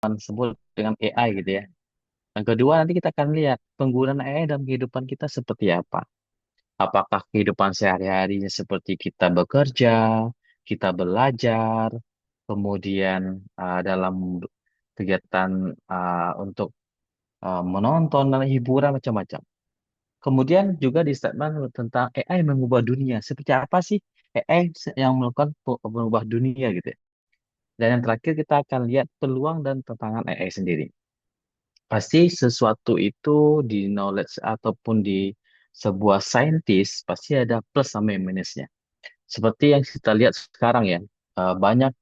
sebut dengan AI gitu ya. Yang kedua, nanti kita akan lihat penggunaan AI dalam kehidupan kita seperti apa. Apakah kehidupan sehari-harinya seperti kita bekerja, kita belajar, kemudian dalam kegiatan untuk menonton dan hiburan macam-macam. Kemudian juga di statement tentang AI mengubah dunia. Seperti apa sih AI yang melakukan mengubah dunia gitu ya. Dan yang terakhir kita akan lihat peluang dan tantangan AI sendiri. Pasti sesuatu itu di knowledge ataupun di sebuah saintis pasti ada plus sama minusnya. Seperti yang kita lihat sekarang ya, banyak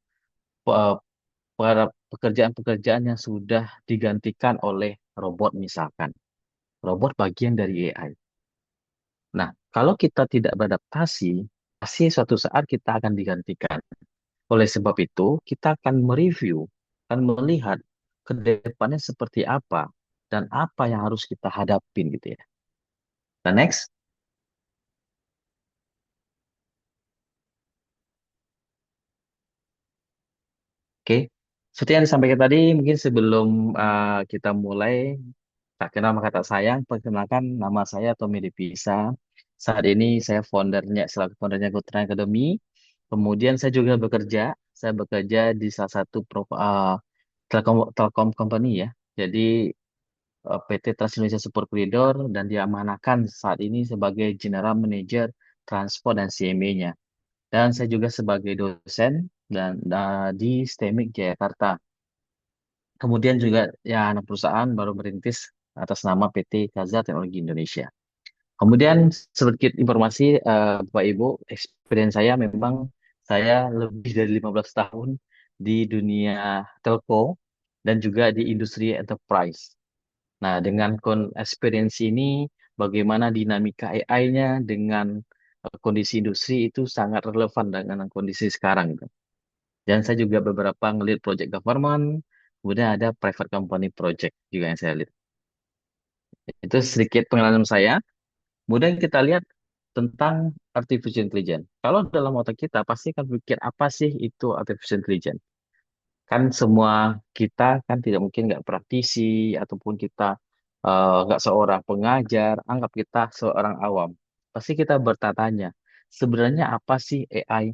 eh, para pekerjaan-pekerjaan yang sudah digantikan oleh robot misalkan. Robot bagian dari AI. Nah, kalau kita tidak beradaptasi, pasti suatu saat kita akan digantikan. Oleh sebab itu, kita akan mereview, akan melihat ke depannya seperti apa dan apa yang harus kita hadapin gitu ya. Nah, next, oke. Seperti yang disampaikan tadi, mungkin sebelum kita mulai, tak kenal maka tak sayang, perkenalkan nama saya Tommy Devisa. Saat ini saya selaku foundernya Gotra Academy. Kemudian saya bekerja di salah satu Telkom company ya. Jadi PT Trans Indonesia Super Corridor dan diamanahkan saat ini sebagai General Manager Transport dan CME-nya. Dan saya juga sebagai dosen di STEMIK Jakarta. Kemudian juga ya anak perusahaan baru merintis atas nama PT Kaza Teknologi Indonesia. Kemudian sedikit informasi Bapak Ibu, experience saya memang saya lebih dari 15 tahun di dunia telco dan juga di industri enterprise. Nah, dengan experience ini, bagaimana dinamika AI-nya dengan kondisi industri itu sangat relevan dengan kondisi sekarang, gitu. Dan saya juga beberapa ngelit project government, kemudian ada private company project juga yang saya lihat. Itu sedikit pengalaman saya. Kemudian kita lihat tentang artificial intelligence. Kalau dalam otak kita pasti kan pikir apa sih itu artificial intelligence? Kan semua kita kan tidak mungkin nggak praktisi ataupun kita nggak seorang pengajar, anggap kita seorang awam. Pasti kita bertanya, sebenarnya apa sih AI?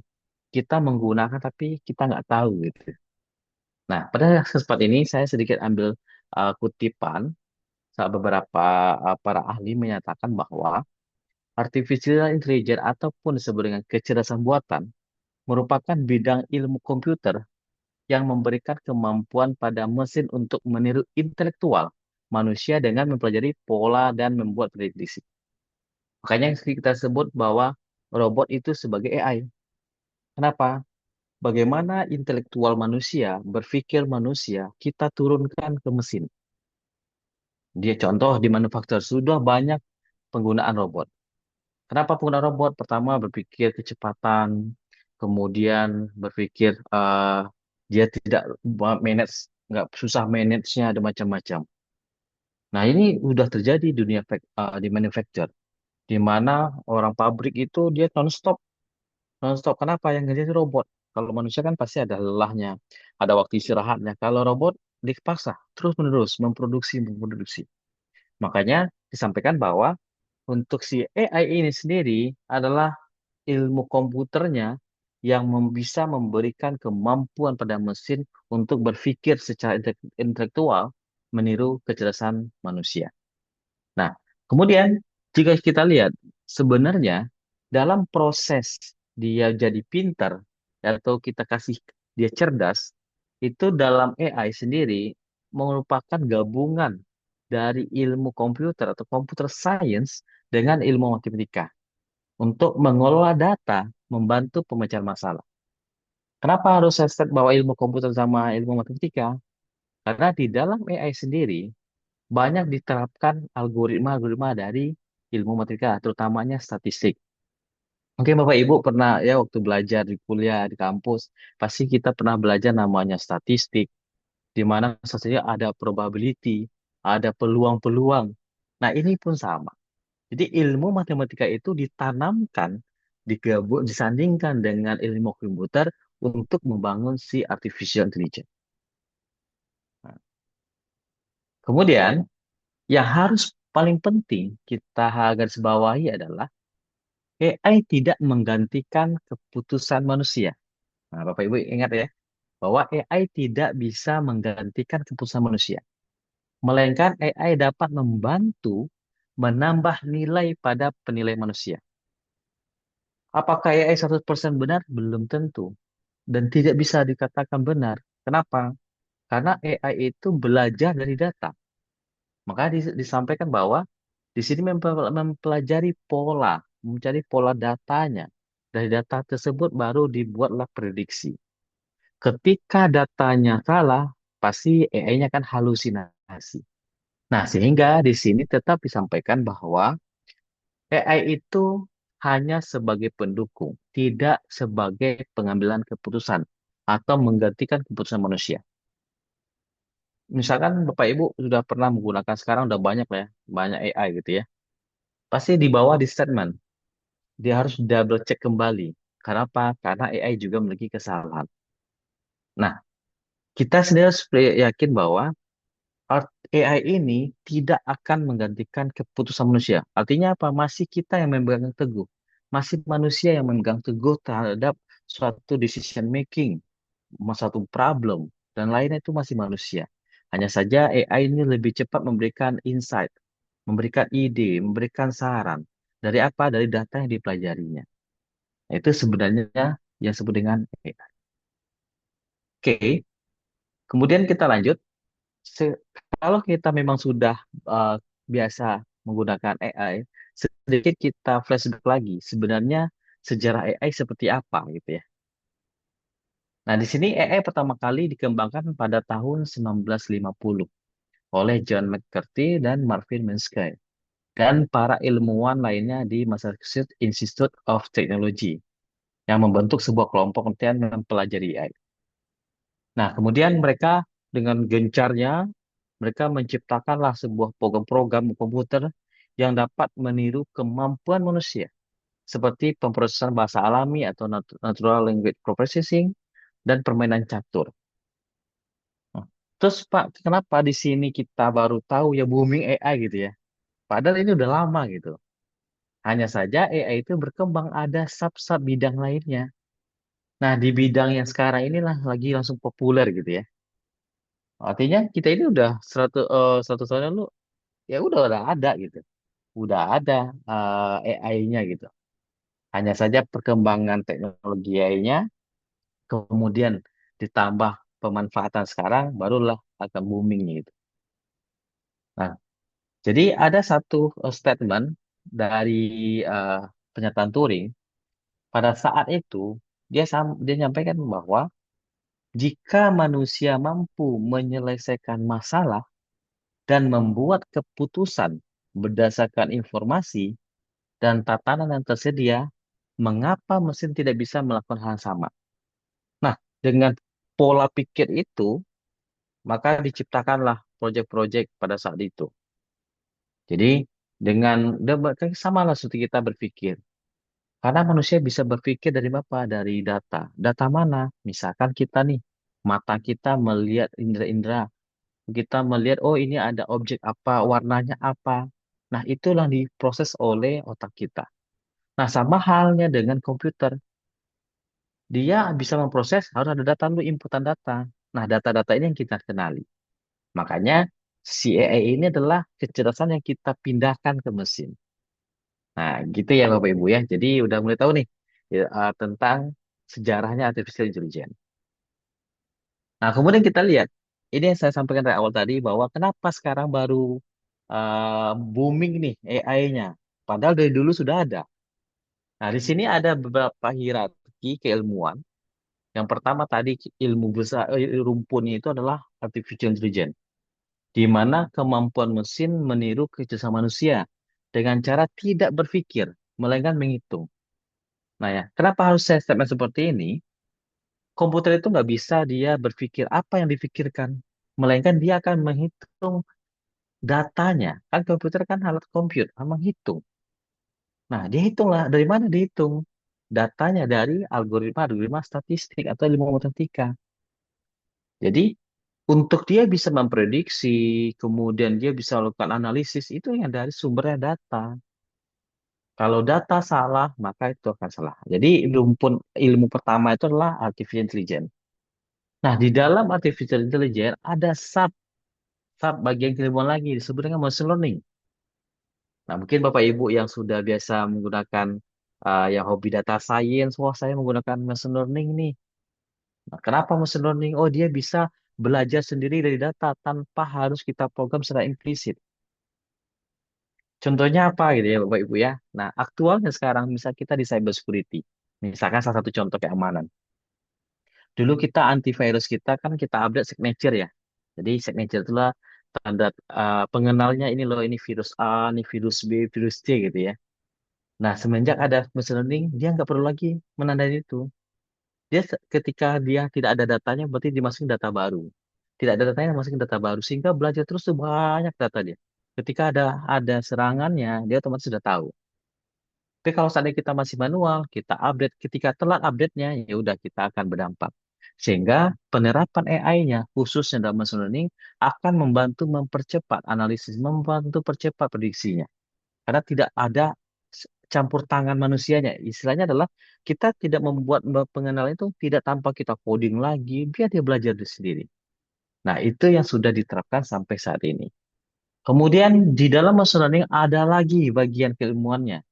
Kita menggunakan tapi kita nggak tahu gitu. Nah, pada kesempatan ini saya sedikit ambil kutipan saat beberapa para ahli menyatakan bahwa artificial intelligence ataupun disebut dengan kecerdasan buatan merupakan bidang ilmu komputer yang memberikan kemampuan pada mesin untuk meniru intelektual manusia dengan mempelajari pola dan membuat prediksi. Makanya kita sebut bahwa robot itu sebagai AI. Kenapa? Bagaimana intelektual manusia, berpikir manusia, kita turunkan ke mesin. Dia contoh di manufaktur sudah banyak penggunaan robot. Kenapa penggunaan robot? Pertama berpikir kecepatan, kemudian berpikir dia tidak manage, nggak susah manage-nya ada macam-macam. Nah ini udah terjadi di di manufacture, di mana orang pabrik itu dia non-stop, non-stop. Kenapa? Yang ngerjain robot. Kalau manusia kan pasti ada lelahnya, ada waktu istirahatnya. Kalau robot dipaksa terus-menerus memproduksi. Makanya disampaikan bahwa untuk si AI ini sendiri adalah ilmu komputernya yang bisa memberikan kemampuan pada mesin untuk berpikir secara intelektual meniru kecerdasan manusia. Nah, kemudian jika kita lihat sebenarnya dalam proses dia jadi pintar atau kita kasih dia cerdas, itu dalam AI sendiri merupakan gabungan dari ilmu komputer atau computer science dengan ilmu matematika untuk mengelola data, membantu pemecahan masalah. Kenapa harus saya set bahwa ilmu komputer sama ilmu matematika? Karena di dalam AI sendiri banyak diterapkan algoritma-algoritma dari ilmu matematika, terutamanya statistik. Mungkin Bapak Ibu pernah ya waktu belajar di kuliah di kampus, pasti kita pernah belajar namanya statistik, di mana statistik ada probability, ada peluang-peluang. Nah, ini pun sama. Jadi ilmu matematika itu ditanamkan, disandingkan dengan ilmu komputer untuk membangun si artificial intelligence. Kemudian, yang harus paling penting kita garis bawahi adalah AI tidak menggantikan keputusan manusia. Nah, Bapak Ibu ingat ya, bahwa AI tidak bisa menggantikan keputusan manusia. Melainkan AI dapat membantu menambah nilai pada penilaian manusia. Apakah AI 100% benar? Belum tentu. Dan tidak bisa dikatakan benar. Kenapa? Karena AI itu belajar dari data. Maka disampaikan bahwa di sini mempelajari pola, mencari pola datanya. Dari data tersebut baru dibuatlah prediksi. Ketika datanya salah, pasti AI-nya kan halusinasi. Nah, sehingga di sini tetap disampaikan bahwa AI itu hanya sebagai pendukung, tidak sebagai pengambilan keputusan atau menggantikan keputusan manusia. Misalkan Bapak Ibu sudah pernah menggunakan sekarang udah banyak lah ya, banyak AI gitu ya. Pasti di bawah di statement, dia harus double check kembali. Kenapa? Karena AI juga memiliki kesalahan. Nah, kita sendiri harus yakin bahwa AI ini tidak akan menggantikan keputusan manusia. Artinya apa? Masih kita yang memegang teguh. Masih manusia yang memegang teguh terhadap suatu decision making, suatu problem, dan lainnya itu masih manusia. Hanya saja AI ini lebih cepat memberikan insight, memberikan ide, memberikan saran. Dari apa? Dari data yang dipelajarinya. Itu sebenarnya yang disebut dengan AI. Oke, kemudian kita lanjut. Kalau kita memang sudah uh, biasa menggunakan AI, sedikit kita flashback lagi. Sebenarnya sejarah AI seperti apa gitu ya. Nah, di sini AI pertama kali dikembangkan pada tahun 1950 oleh John McCarthy dan Marvin Minsky dan para ilmuwan lainnya di Massachusetts Institute of Technology yang membentuk sebuah kelompok penelitian mempelajari AI. Nah, kemudian mereka dengan gencarnya mereka menciptakanlah sebuah program-program komputer yang dapat meniru kemampuan manusia, seperti pemrosesan bahasa alami atau natural language processing dan permainan catur. Nah, terus Pak, kenapa di sini kita baru tahu ya booming AI gitu ya? Padahal ini udah lama gitu. Hanya saja AI itu berkembang ada sub-sub bidang lainnya. Nah, di bidang yang sekarang inilah lagi langsung populer gitu ya. Artinya kita ini udah 100 tahun lalu ya udah ada gitu. Udah ada AI-nya gitu. Hanya saja perkembangan teknologi AI-nya kemudian ditambah pemanfaatan sekarang barulah akan booming gitu. Nah, jadi ada satu statement dari eh, pernyataan Turing pada saat itu dia nyampaikan bahwa jika manusia mampu menyelesaikan masalah dan membuat keputusan berdasarkan informasi dan tatanan yang tersedia, mengapa mesin tidak bisa melakukan hal yang sama? Nah, dengan pola pikir itu, maka diciptakanlah proyek-proyek pada saat itu. Jadi, sama lah seperti kita berpikir. Karena manusia bisa berpikir dari apa? Dari data. Data mana? Misalkan kita nih, mata kita melihat indera-indera. Kita melihat, oh ini ada objek apa, warnanya apa. Nah, itulah diproses oleh otak kita. Nah, sama halnya dengan komputer. Dia bisa memproses, harus ada data dulu, inputan data. Nah, data-data ini yang kita kenali. Makanya, si AI ini adalah kecerdasan yang kita pindahkan ke mesin. Nah, gitu ya Bapak Ibu ya. Jadi udah mulai tahu nih ya, tentang sejarahnya artificial intelligence. Nah, kemudian kita lihat, ini yang saya sampaikan dari awal tadi bahwa kenapa sekarang baru booming nih AI-nya. Padahal dari dulu sudah ada. Nah, di sini ada beberapa hierarki keilmuan. Yang pertama tadi ilmu besar rumpunnya itu adalah artificial intelligence, di mana kemampuan mesin meniru kecerdasan manusia dengan cara tidak berpikir, melainkan menghitung. Nah ya, kenapa harus saya statement seperti ini? Komputer itu nggak bisa dia berpikir apa yang dipikirkan, melainkan dia akan menghitung datanya. Kan komputer kan alat compute, menghitung. Nah, dia hitunglah dari mana dihitung? Datanya dari algoritma statistik atau ilmu matematika. Jadi Untuk dia bisa memprediksi, kemudian dia bisa melakukan analisis, itu yang dari sumbernya data. Kalau data salah, maka itu akan salah. Jadi ilmu pertama itu adalah artificial intelligence. Nah, di dalam artificial intelligence ada sub bagian keilmuan lagi disebut dengan machine learning. Nah, mungkin Bapak Ibu yang sudah biasa menggunakan yang hobi data science, wah saya menggunakan machine learning nih. Nah, kenapa machine learning? Oh, dia bisa belajar sendiri dari data tanpa harus kita program secara implisit. Contohnya apa gitu ya Bapak Ibu ya. Nah, aktualnya sekarang misal kita di cyber security. Misalkan salah satu contoh keamanan. Dulu kita antivirus kita kan kita update signature ya. Jadi signature itulah tanda pengenalnya ini loh ini virus A, ini virus B, virus C gitu ya. Nah, semenjak ada machine learning, dia nggak perlu lagi menandai itu. Ketika dia tidak ada datanya, berarti dimasukin data baru. Tidak ada datanya, masukin data baru. Sehingga belajar terus tuh banyak data dia. Ketika ada serangannya, dia otomatis sudah tahu. Tapi kalau seandainya kita masih manual, kita update. Ketika telat update-nya, ya udah kita akan berdampak. Sehingga penerapan AI-nya, khususnya dalam machine learning, akan membantu mempercepat analisis, membantu percepat prediksinya. Karena tidak ada campur tangan manusianya. Istilahnya adalah kita tidak membuat pengenalan itu tidak tanpa kita coding lagi, biar dia belajar sendiri. Nah, itu yang sudah diterapkan sampai saat ini. Kemudian di dalam machine learning ada lagi bagian keilmuannya,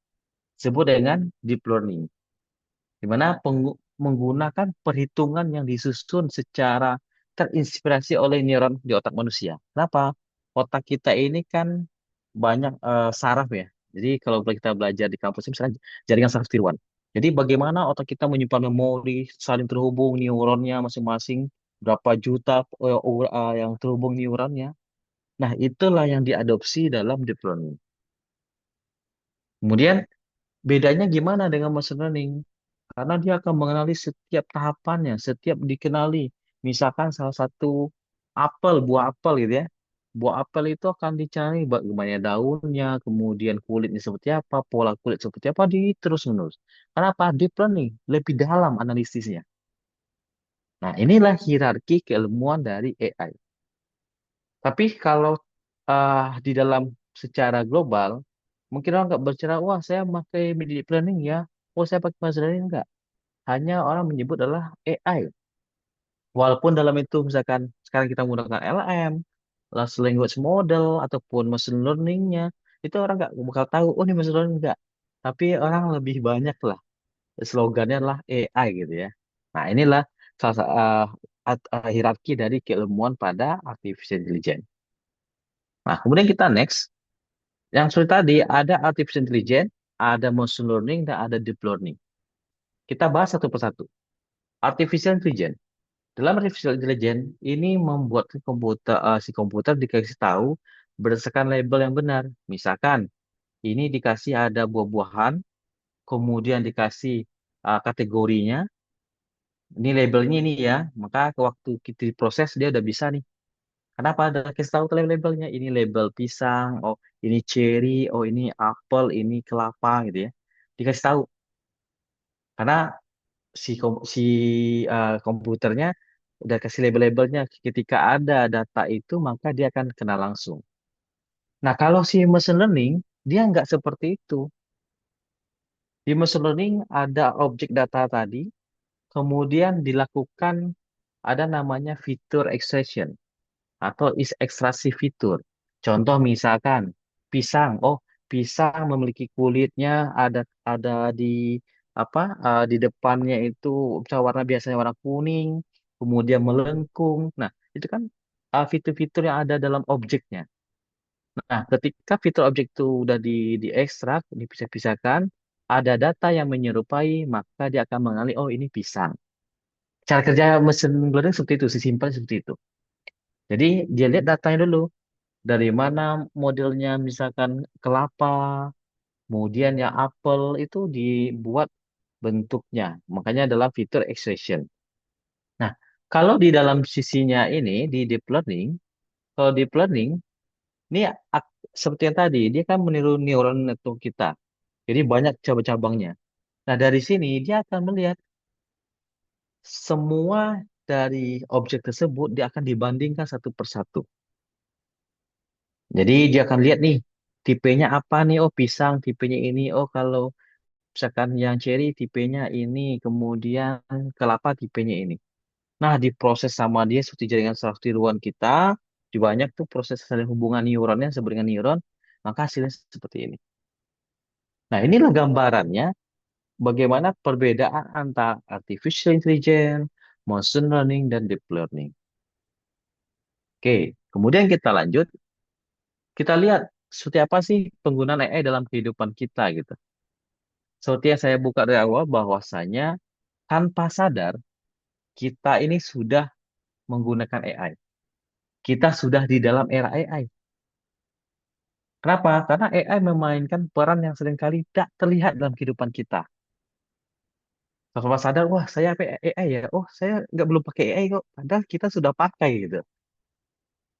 disebut dengan deep learning, di mana menggunakan perhitungan yang disusun secara terinspirasi oleh neuron di otak manusia. Kenapa? Otak kita ini kan banyak saraf ya. Jadi kalau kita belajar di kampus ini misalnya jaringan saraf tiruan. Jadi bagaimana otak kita menyimpan memori, saling terhubung neuronnya masing-masing, berapa juta yang terhubung neuronnya. Nah, itulah yang diadopsi dalam deep learning. Kemudian bedanya gimana dengan machine learning? Karena dia akan mengenali setiap tahapannya, setiap dikenali. Misalkan salah satu buah apel gitu ya. Buah apel itu akan dicari bagaimana daunnya, kemudian kulitnya seperti apa, pola kulit seperti apa, di terus menerus. Kenapa? Deep learning, lebih dalam analisisnya. Nah, inilah hierarki keilmuan dari AI. Tapi kalau di dalam secara global, mungkin orang nggak berbicara, wah saya pakai deep learning ya, oh saya pakai machine learning enggak. Hanya orang menyebut adalah AI. Walaupun dalam itu misalkan sekarang kita menggunakan LM, large language model, ataupun machine learning-nya, itu orang nggak bakal tahu, oh ini machine learning enggak. Tapi orang lebih banyak lah, slogannya adalah AI gitu ya. Nah inilah hierarki dari keilmuan pada artificial intelligence. Nah kemudian kita next, yang sudah tadi ada artificial intelligence, ada machine learning, dan ada deep learning. Kita bahas satu persatu. Artificial intelligence. Dalam artificial intelligence ini membuat si komputer dikasih tahu berdasarkan label yang benar. Misalkan ini dikasih ada buah-buahan, kemudian dikasih kategorinya, ini labelnya ini ya, maka ke waktu kita diproses dia udah bisa nih. Kenapa ada kasih tahu labelnya? Ini label pisang, oh ini cherry, oh ini apel, ini kelapa gitu ya. Dikasih tahu karena komputernya udah kasih label-labelnya. Ketika ada data itu maka dia akan kenal langsung. Nah kalau si machine learning dia nggak seperti itu. Di machine learning ada objek data tadi, kemudian dilakukan ada namanya fitur extraction atau is ekstraksi fitur. Contoh misalkan pisang, oh pisang memiliki kulitnya ada di di depannya itu misalnya warna biasanya warna kuning, kemudian melengkung. Nah, itu kan fitur-fitur yang ada dalam objeknya. Nah, ketika fitur objek itu udah diekstrak, dipisah-pisahkan, ada data yang menyerupai, maka dia akan mengenali, oh ini pisang. Cara kerja mesin learning seperti itu, sesimpel seperti itu. Jadi dia lihat datanya dulu, dari mana modelnya, misalkan kelapa, kemudian yang apel itu dibuat bentuknya. Makanya adalah fitur extraction. Nah, kalau di dalam sisinya ini, di deep learning, kalau deep learning, ini seperti yang tadi, dia kan meniru neuron network kita. Jadi banyak cabang-cabangnya. Nah, dari sini dia akan melihat semua dari objek tersebut dia akan dibandingkan satu persatu. Jadi dia akan lihat nih tipenya apa nih? Oh pisang tipenya ini. Oh kalau misalkan yang cherry tipenya ini, kemudian kelapa tipenya ini. Nah, diproses sama dia seperti jaringan saraf tiruan kita, di banyak tuh proses saling hubungan neuronnya sebagai neuron, maka hasilnya seperti ini. Nah, inilah gambarannya bagaimana perbedaan antara artificial intelligence, machine learning, dan deep learning. Oke, kemudian kita lanjut, kita lihat seperti apa sih penggunaan AI dalam kehidupan kita gitu. Seperti yang saya buka dari awal bahwasanya tanpa sadar kita ini sudah menggunakan AI. Kita sudah di dalam era AI. Kenapa? Karena AI memainkan peran yang seringkali tidak terlihat dalam kehidupan kita. Tanpa sadar, wah saya pakai AI ya. Oh saya nggak belum pakai AI kok. Padahal kita sudah pakai gitu.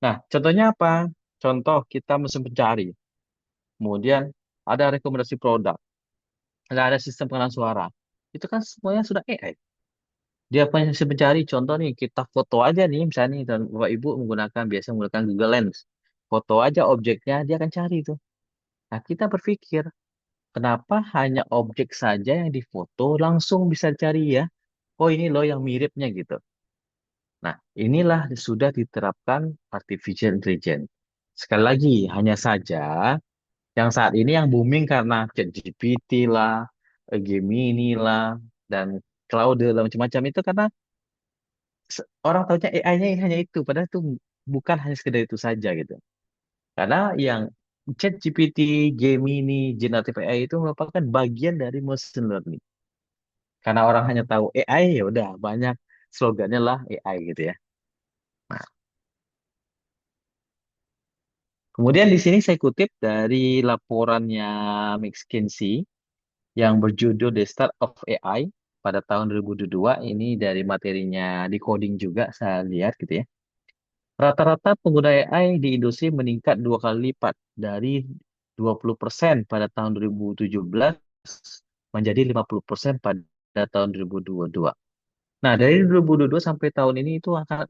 Nah, contohnya apa? Contoh kita mesin pencari. Kemudian ada rekomendasi produk. Ada sistem pengenalan suara. Itu kan semuanya sudah AI. Dia mesin pencari. Contoh nih, kita foto aja nih. Misalnya nih, dan Bapak Ibu biasa menggunakan Google Lens. Foto aja objeknya, dia akan cari itu. Nah, kita berpikir, kenapa hanya objek saja yang difoto langsung bisa cari ya? Oh ini loh yang miripnya gitu. Nah, inilah sudah diterapkan artificial intelligence. Sekali lagi, hanya saja yang saat ini yang booming karena ChatGPT lah, Gemini lah, dan Claude lah macam-macam itu karena orang tahunya AI-nya hanya itu, padahal itu bukan hanya sekedar itu saja gitu. Karena yang ChatGPT, Gemini, Generative AI itu merupakan bagian dari machine learning. Karena orang hanya tahu AI, ya udah banyak slogannya lah AI gitu ya. Nah, kemudian di sini saya kutip dari laporannya McKinsey yang berjudul The Start of AI pada tahun 2022. Ini dari materinya di coding juga saya lihat gitu ya. Rata-rata pengguna AI di industri meningkat 2 kali lipat dari 20% pada tahun 2017 menjadi 50% pada tahun 2022. Nah, dari 2022 sampai tahun ini itu akan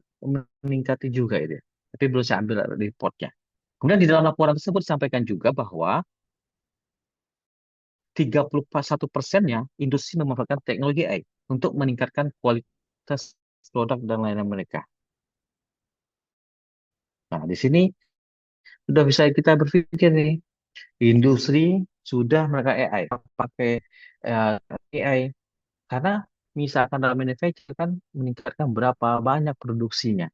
meningkati juga itu ya. Tapi belum saya ambil reportnya. Kemudian di dalam laporan tersebut disampaikan juga bahwa 31%-nya industri memanfaatkan teknologi AI untuk meningkatkan kualitas produk dan layanan mereka. Nah, di sini sudah bisa kita berpikir nih, industri sudah mereka AI, pakai AI karena misalkan dalam manufacturing kan meningkatkan berapa banyak produksinya.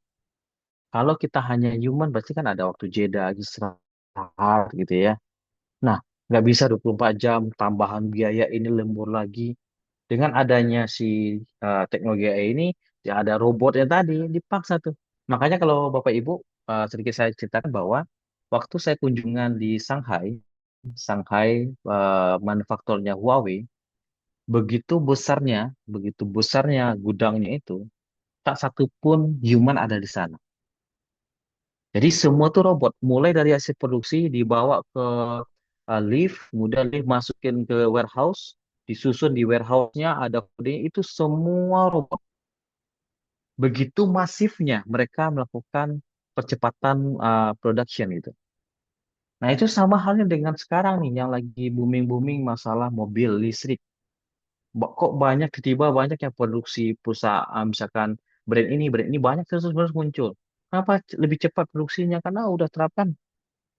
Kalau kita hanya human, berarti kan ada waktu jeda, istirahat gitu ya. Nah, nggak bisa 24 jam, tambahan biaya ini lembur lagi. Dengan adanya si teknologi AI ini, ya ada robotnya tadi, dipaksa tuh. Makanya kalau Bapak Ibu, sedikit saya ceritakan bahwa waktu saya kunjungan di Shanghai, Shanghai manufakturnya Huawei, begitu besarnya gudangnya itu, tak satu pun human ada di sana. Jadi semua tuh robot, mulai dari hasil produksi dibawa ke lift, kemudian lift masukin ke warehouse, disusun di warehouse-nya ada kode itu semua robot. Begitu masifnya mereka melakukan percepatan production gitu. Nah itu sama halnya dengan sekarang nih yang lagi booming-booming masalah mobil listrik. Kok banyak tiba-tiba banyak yang produksi perusahaan misalkan brand ini banyak terus muncul. Kenapa lebih cepat produksinya? Karena udah terapkan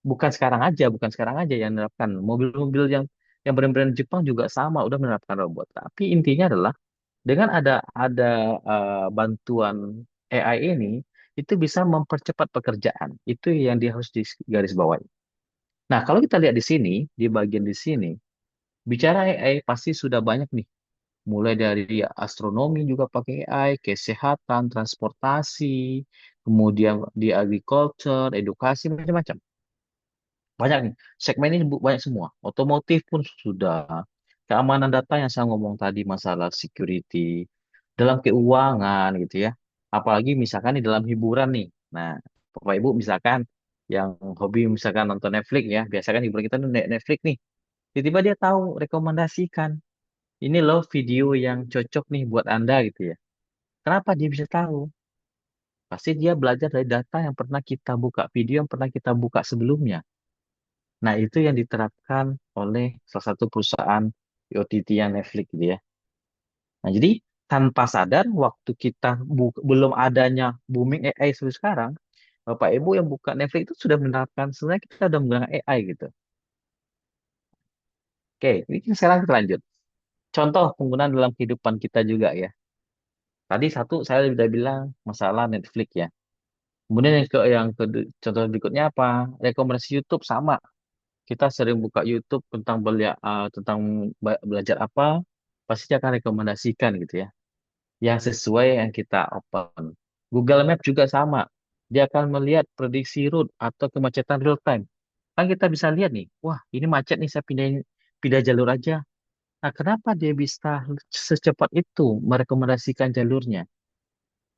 bukan sekarang aja yang menerapkan mobil-mobil yang brand-brand Jepang juga sama udah menerapkan robot. Tapi intinya adalah dengan ada bantuan AI ini itu bisa mempercepat pekerjaan. Itu yang dia harus digarisbawahi. Nah, kalau kita lihat di sini, di bagian di sini, bicara AI pasti sudah banyak nih. Mulai dari astronomi juga pakai AI, kesehatan, transportasi, kemudian di agriculture, edukasi, macam-macam. Banyak nih. Segmen ini banyak semua. Otomotif pun sudah. Keamanan data yang saya ngomong tadi, masalah security. Dalam keuangan gitu ya. Apalagi misalkan di dalam hiburan nih. Nah, Bapak Ibu misalkan yang hobi misalkan nonton Netflix ya. Biasakan hiburan kita tuh Netflix nih. Tiba-tiba dia tahu, rekomendasikan. Ini loh video yang cocok nih buat Anda gitu ya. Kenapa dia bisa tahu? Pasti dia belajar dari data yang pernah kita buka, video yang pernah kita buka sebelumnya. Nah, itu yang diterapkan oleh salah satu perusahaan di OTT yang Netflix gitu ya. Nah, jadi tanpa sadar waktu kita belum adanya booming AI seperti sekarang, Bapak Ibu yang buka Netflix itu sudah menerapkan sebenarnya kita sudah menggunakan AI gitu. Oke, ini sekarang kita lanjut. Contoh penggunaan dalam kehidupan kita juga ya. Tadi satu saya sudah bilang masalah Netflix ya. Kemudian yang ke contoh berikutnya apa? Rekomendasi YouTube sama. Kita sering buka YouTube tentang tentang belajar apa, pasti dia akan rekomendasikan gitu ya. Yang sesuai yang kita open. Google Map juga sama. Dia akan melihat prediksi route atau kemacetan real time. Kan kita bisa lihat nih, wah ini macet nih saya pindah jalur aja. Nah, kenapa dia bisa secepat itu merekomendasikan jalurnya?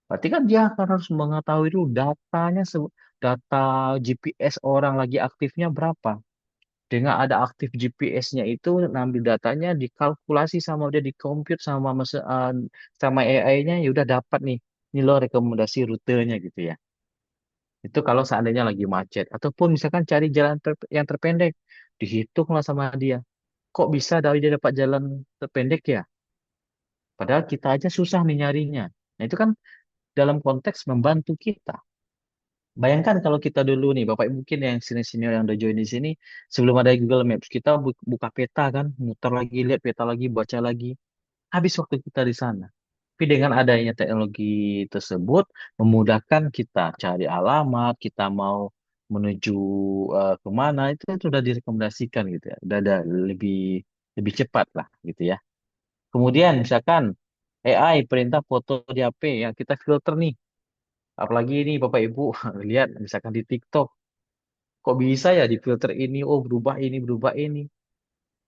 Berarti kan dia akan harus mengetahui dulu data GPS orang lagi aktifnya berapa. Dengan ada aktif GPS-nya itu, ngambil datanya, dikalkulasi sama dia, dikomput sama AI-nya, ya udah dapat nih. Ini loh rekomendasi rutenya gitu ya. Itu kalau seandainya lagi macet. Ataupun misalkan cari yang terpendek. Dihitunglah sama dia. Kok bisa dia dapat jalan terpendek ya? Padahal kita aja susah nih nyarinya. Nah, itu kan dalam konteks membantu kita. Bayangkan kalau kita dulu nih, Bapak Ibu mungkin yang senior-senior yang udah join di sini, sebelum ada Google Maps, kita buka peta kan, muter lagi, lihat peta lagi, baca lagi. Habis waktu kita di sana. Tapi dengan adanya teknologi tersebut, memudahkan kita cari alamat, kita mau menuju kemana, itu sudah direkomendasikan gitu ya. Udah ada lebih lebih cepat lah gitu ya. Kemudian misalkan AI perintah foto di HP yang kita filter nih. Apalagi ini Bapak Ibu lihat misalkan di TikTok, kok bisa ya di filter ini, oh berubah ini, berubah ini.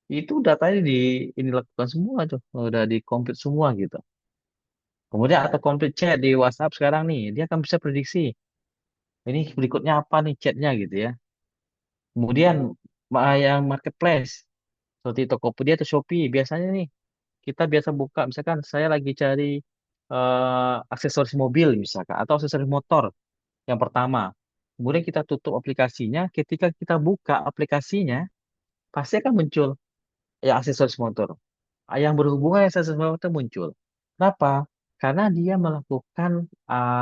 Itu datanya ini lakukan semua tuh, udah dikomplit semua gitu. Kemudian atau komplit chat di WhatsApp sekarang nih, dia akan bisa prediksi. Ini berikutnya apa nih chatnya gitu ya. Kemudian yang marketplace, seperti Tokopedia atau Shopee, biasanya nih kita biasa buka, misalkan saya lagi cari aksesoris mobil misalkan, atau aksesoris motor yang pertama. Kemudian kita tutup aplikasinya, ketika kita buka aplikasinya, pasti akan muncul ya aksesoris motor. Yang berhubungan dengan aksesoris motor muncul. Kenapa? Karena dia melakukan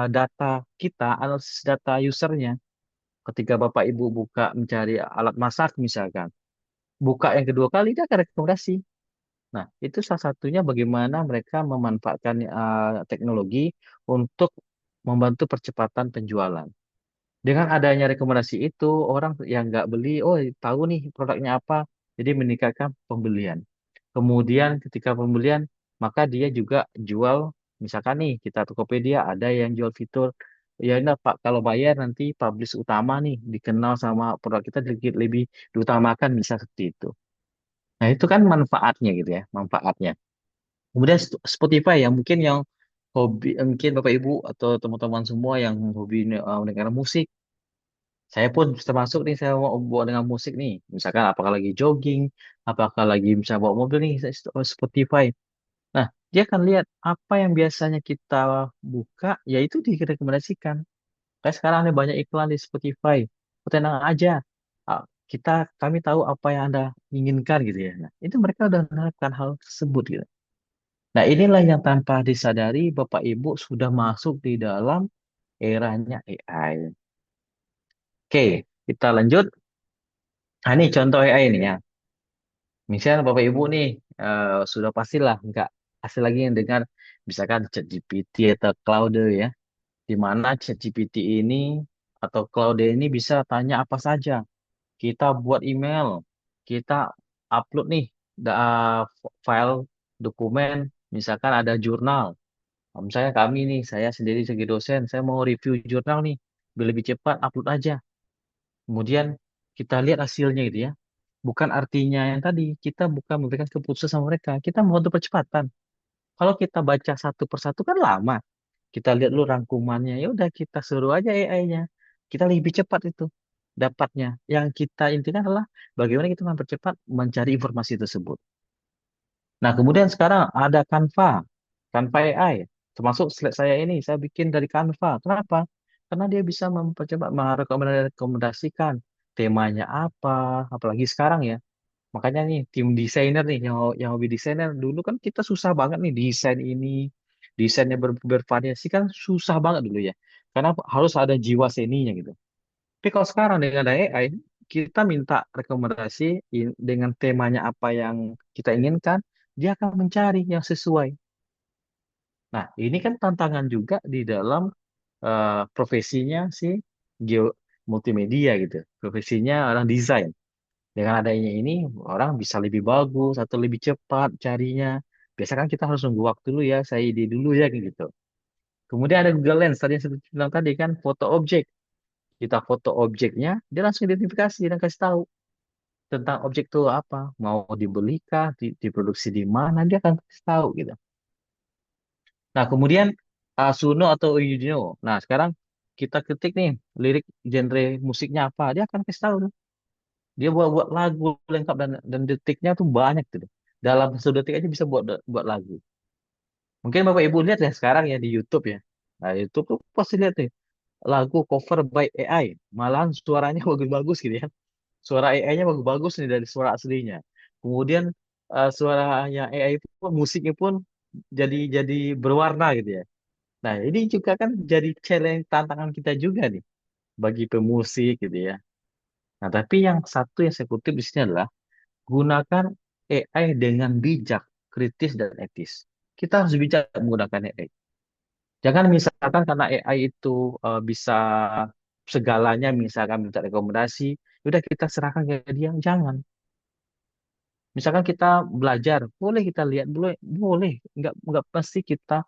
data kita, analisis data usernya. Ketika Bapak Ibu buka mencari alat masak misalkan, buka yang kedua kali dia akan rekomendasi. Nah, itu salah satunya bagaimana mereka memanfaatkan teknologi untuk membantu percepatan penjualan. Dengan adanya rekomendasi itu, orang yang nggak beli, oh tahu nih produknya apa, jadi meningkatkan pembelian. Kemudian ketika pembelian, maka dia juga jual, misalkan nih kita Tokopedia ada yang jual fitur, ya ini Pak kalau bayar nanti publish utama nih, dikenal sama produk kita lebih diutamakan bisa seperti itu. Nah itu kan manfaatnya gitu ya, manfaatnya. Kemudian Spotify yang mungkin yang hobi, mungkin Bapak Ibu atau teman-teman semua yang hobi mendengar musik, saya pun termasuk nih, saya mau bawa dengan musik nih. Misalkan apakah lagi jogging, apakah lagi bisa bawa mobil nih, Spotify. Nah, dia akan lihat apa yang biasanya kita buka, yaitu direkomendasikan. Kayak sekarang ada banyak iklan di Spotify. Oh, tenang aja, ah, kami tahu apa yang Anda inginkan gitu ya. Nah, itu mereka udah menerapkan hal tersebut gitu. Nah, inilah yang tanpa disadari Bapak Ibu sudah masuk di dalam eranya AI. Oke, kita lanjut. Nah, ini contoh AI nih ya. Misalnya Bapak Ibu nih sudah pastilah nggak asing lagi yang dengar misalkan ChatGPT atau Claude ya, di mana ChatGPT ini atau Claude ini bisa tanya apa saja. Kita buat email, kita upload nih file dokumen, misalkan ada jurnal. Nah, misalnya kami nih, saya sendiri sebagai dosen, saya mau review jurnal nih, biar lebih cepat upload aja. Kemudian kita lihat hasilnya gitu ya. Bukan artinya yang tadi, kita bukan memberikan keputusan sama mereka. Kita membantu percepatan. Kalau kita baca satu persatu kan lama. Kita lihat dulu rangkumannya. Ya udah kita suruh aja AI-nya. Kita lebih cepat itu dapatnya. Yang kita intikan adalah bagaimana kita mempercepat mencari informasi tersebut. Nah, kemudian sekarang ada Canva. Canva AI. Termasuk slide saya ini, saya bikin dari Canva. Kenapa? Karena dia bisa mempercepat merekomendasikan temanya apa, apalagi sekarang ya. Makanya nih tim desainer nih yang hobi desainer dulu kan kita susah banget nih desain ini, desainnya bervariasi kan susah banget dulu ya. Karena harus ada jiwa seninya gitu. Tapi kalau sekarang dengan ada AI, kita minta rekomendasi dengan temanya apa yang kita inginkan, dia akan mencari yang sesuai. Nah, ini kan tantangan juga di dalam profesinya si geo multimedia gitu. Profesinya orang desain. Dengan adanya ini, orang bisa lebih bagus atau lebih cepat carinya. Biasanya kan kita harus nunggu waktu dulu ya, saya ide dulu ya kayak gitu. Kemudian ada Google Lens, tadi yang saya bilang tadi kan foto objek. Kita foto objeknya, dia langsung identifikasi dan kasih tahu tentang objek itu apa, mau dibelikah, diproduksi di mana, dia akan kasih tahu gitu. Nah, kemudian Suno atau Yudino. Nah, sekarang kita ketik nih lirik genre musiknya apa, dia akan kasih tahu tuh. Dia buat lagu lengkap dan detiknya tuh banyak tuh. Dalam 1 detik aja bisa buat lagu. Mungkin Bapak Ibu lihat ya sekarang ya di YouTube ya. Nah, YouTube tuh pasti lihat nih lagu cover by AI. Malahan suaranya bagus-bagus gitu ya. Suara AI-nya bagus-bagus nih dari suara aslinya. Kemudian suaranya AI pun musiknya pun jadi berwarna gitu ya. Nah, ini juga kan jadi challenge tantangan kita juga nih bagi pemusik gitu ya. Nah, tapi yang satu yang saya kutip di sini adalah gunakan AI dengan bijak, kritis dan etis. Kita harus bijak menggunakan AI. Jangan misalkan karena AI itu bisa segalanya, misalkan minta rekomendasi, udah kita serahkan ke dia. Jangan. Misalkan kita belajar, boleh kita lihat, boleh, boleh, nggak pasti kita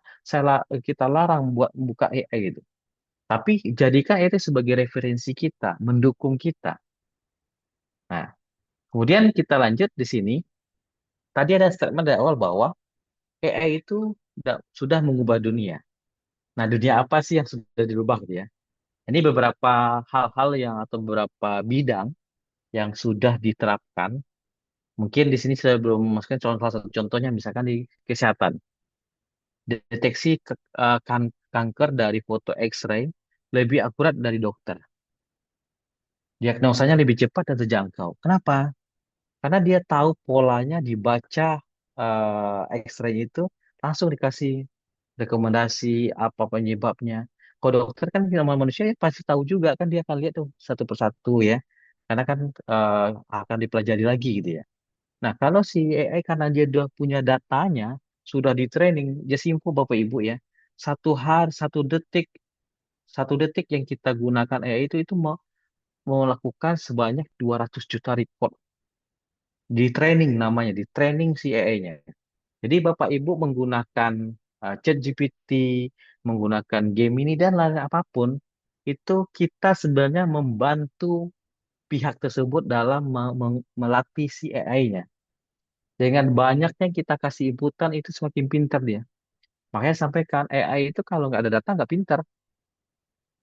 larang buat buka AI gitu. Tapi jadikan itu sebagai referensi kita, mendukung kita. Nah, kemudian kita lanjut di sini. Tadi ada statement dari awal bahwa AI itu sudah mengubah dunia. Nah, dunia apa sih yang sudah dirubah gitu ya? Ini beberapa hal-hal yang atau beberapa bidang yang sudah diterapkan. Mungkin di sini saya belum memasukkan contoh salah satu contohnya misalkan di kesehatan. Deteksi kanker dari foto X-ray lebih akurat dari dokter. Diagnosanya lebih cepat dan terjangkau. Kenapa? Karena dia tahu polanya dibaca X-ray itu langsung dikasih rekomendasi apa penyebabnya. Kalau dokter kan sama manusia ya pasti tahu juga kan dia akan lihat tuh satu persatu ya. Karena kan eh, akan dipelajari lagi gitu ya. Nah, kalau si AI karena dia udah punya datanya, sudah di training, dia simpel Bapak Ibu ya. 1 hari, 1 detik yang kita gunakan AI itu mau melakukan sebanyak 200 juta report di training namanya, di training si AI-nya. Jadi Bapak Ibu menggunakan ChatGPT, menggunakan game ini dan lain apapun, itu kita sebenarnya membantu pihak tersebut dalam melatih si AI-nya. Dengan banyaknya kita kasih inputan itu semakin pintar dia. Makanya sampaikan AI itu kalau nggak ada data nggak pintar.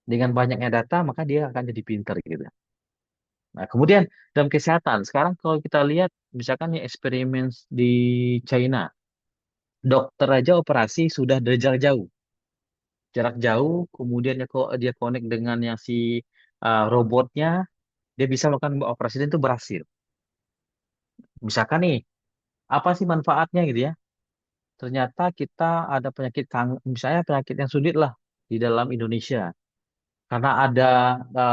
Dengan banyaknya data maka dia akan jadi pintar gitu. Nah, kemudian dalam kesehatan, sekarang kalau kita lihat misalkan nih eksperimen di China, dokter aja operasi sudah dari jarak jauh, kemudian dia connect dengan yang si robotnya, dia bisa melakukan operasi dan itu berhasil. Misalkan nih, apa sih manfaatnya gitu ya? Ternyata kita ada penyakit misalnya penyakit yang sulit lah di dalam Indonesia, karena ada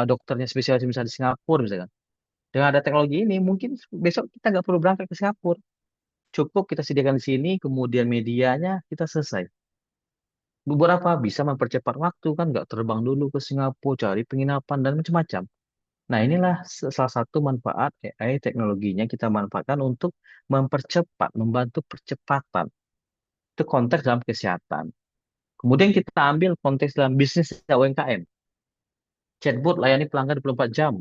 dokternya spesialis misalnya di Singapura misalkan. Dengan ada teknologi ini, mungkin besok kita nggak perlu berangkat ke Singapura. Cukup kita sediakan di sini, kemudian medianya kita selesai. Beberapa bisa mempercepat waktu kan, nggak terbang dulu ke Singapura, cari penginapan dan macam-macam. Nah, inilah salah satu manfaat AI teknologinya kita manfaatkan untuk mempercepat, membantu percepatan. Itu konteks dalam kesehatan. Kemudian kita ambil konteks dalam bisnis dan UMKM. Chatbot layani pelanggan 24 jam.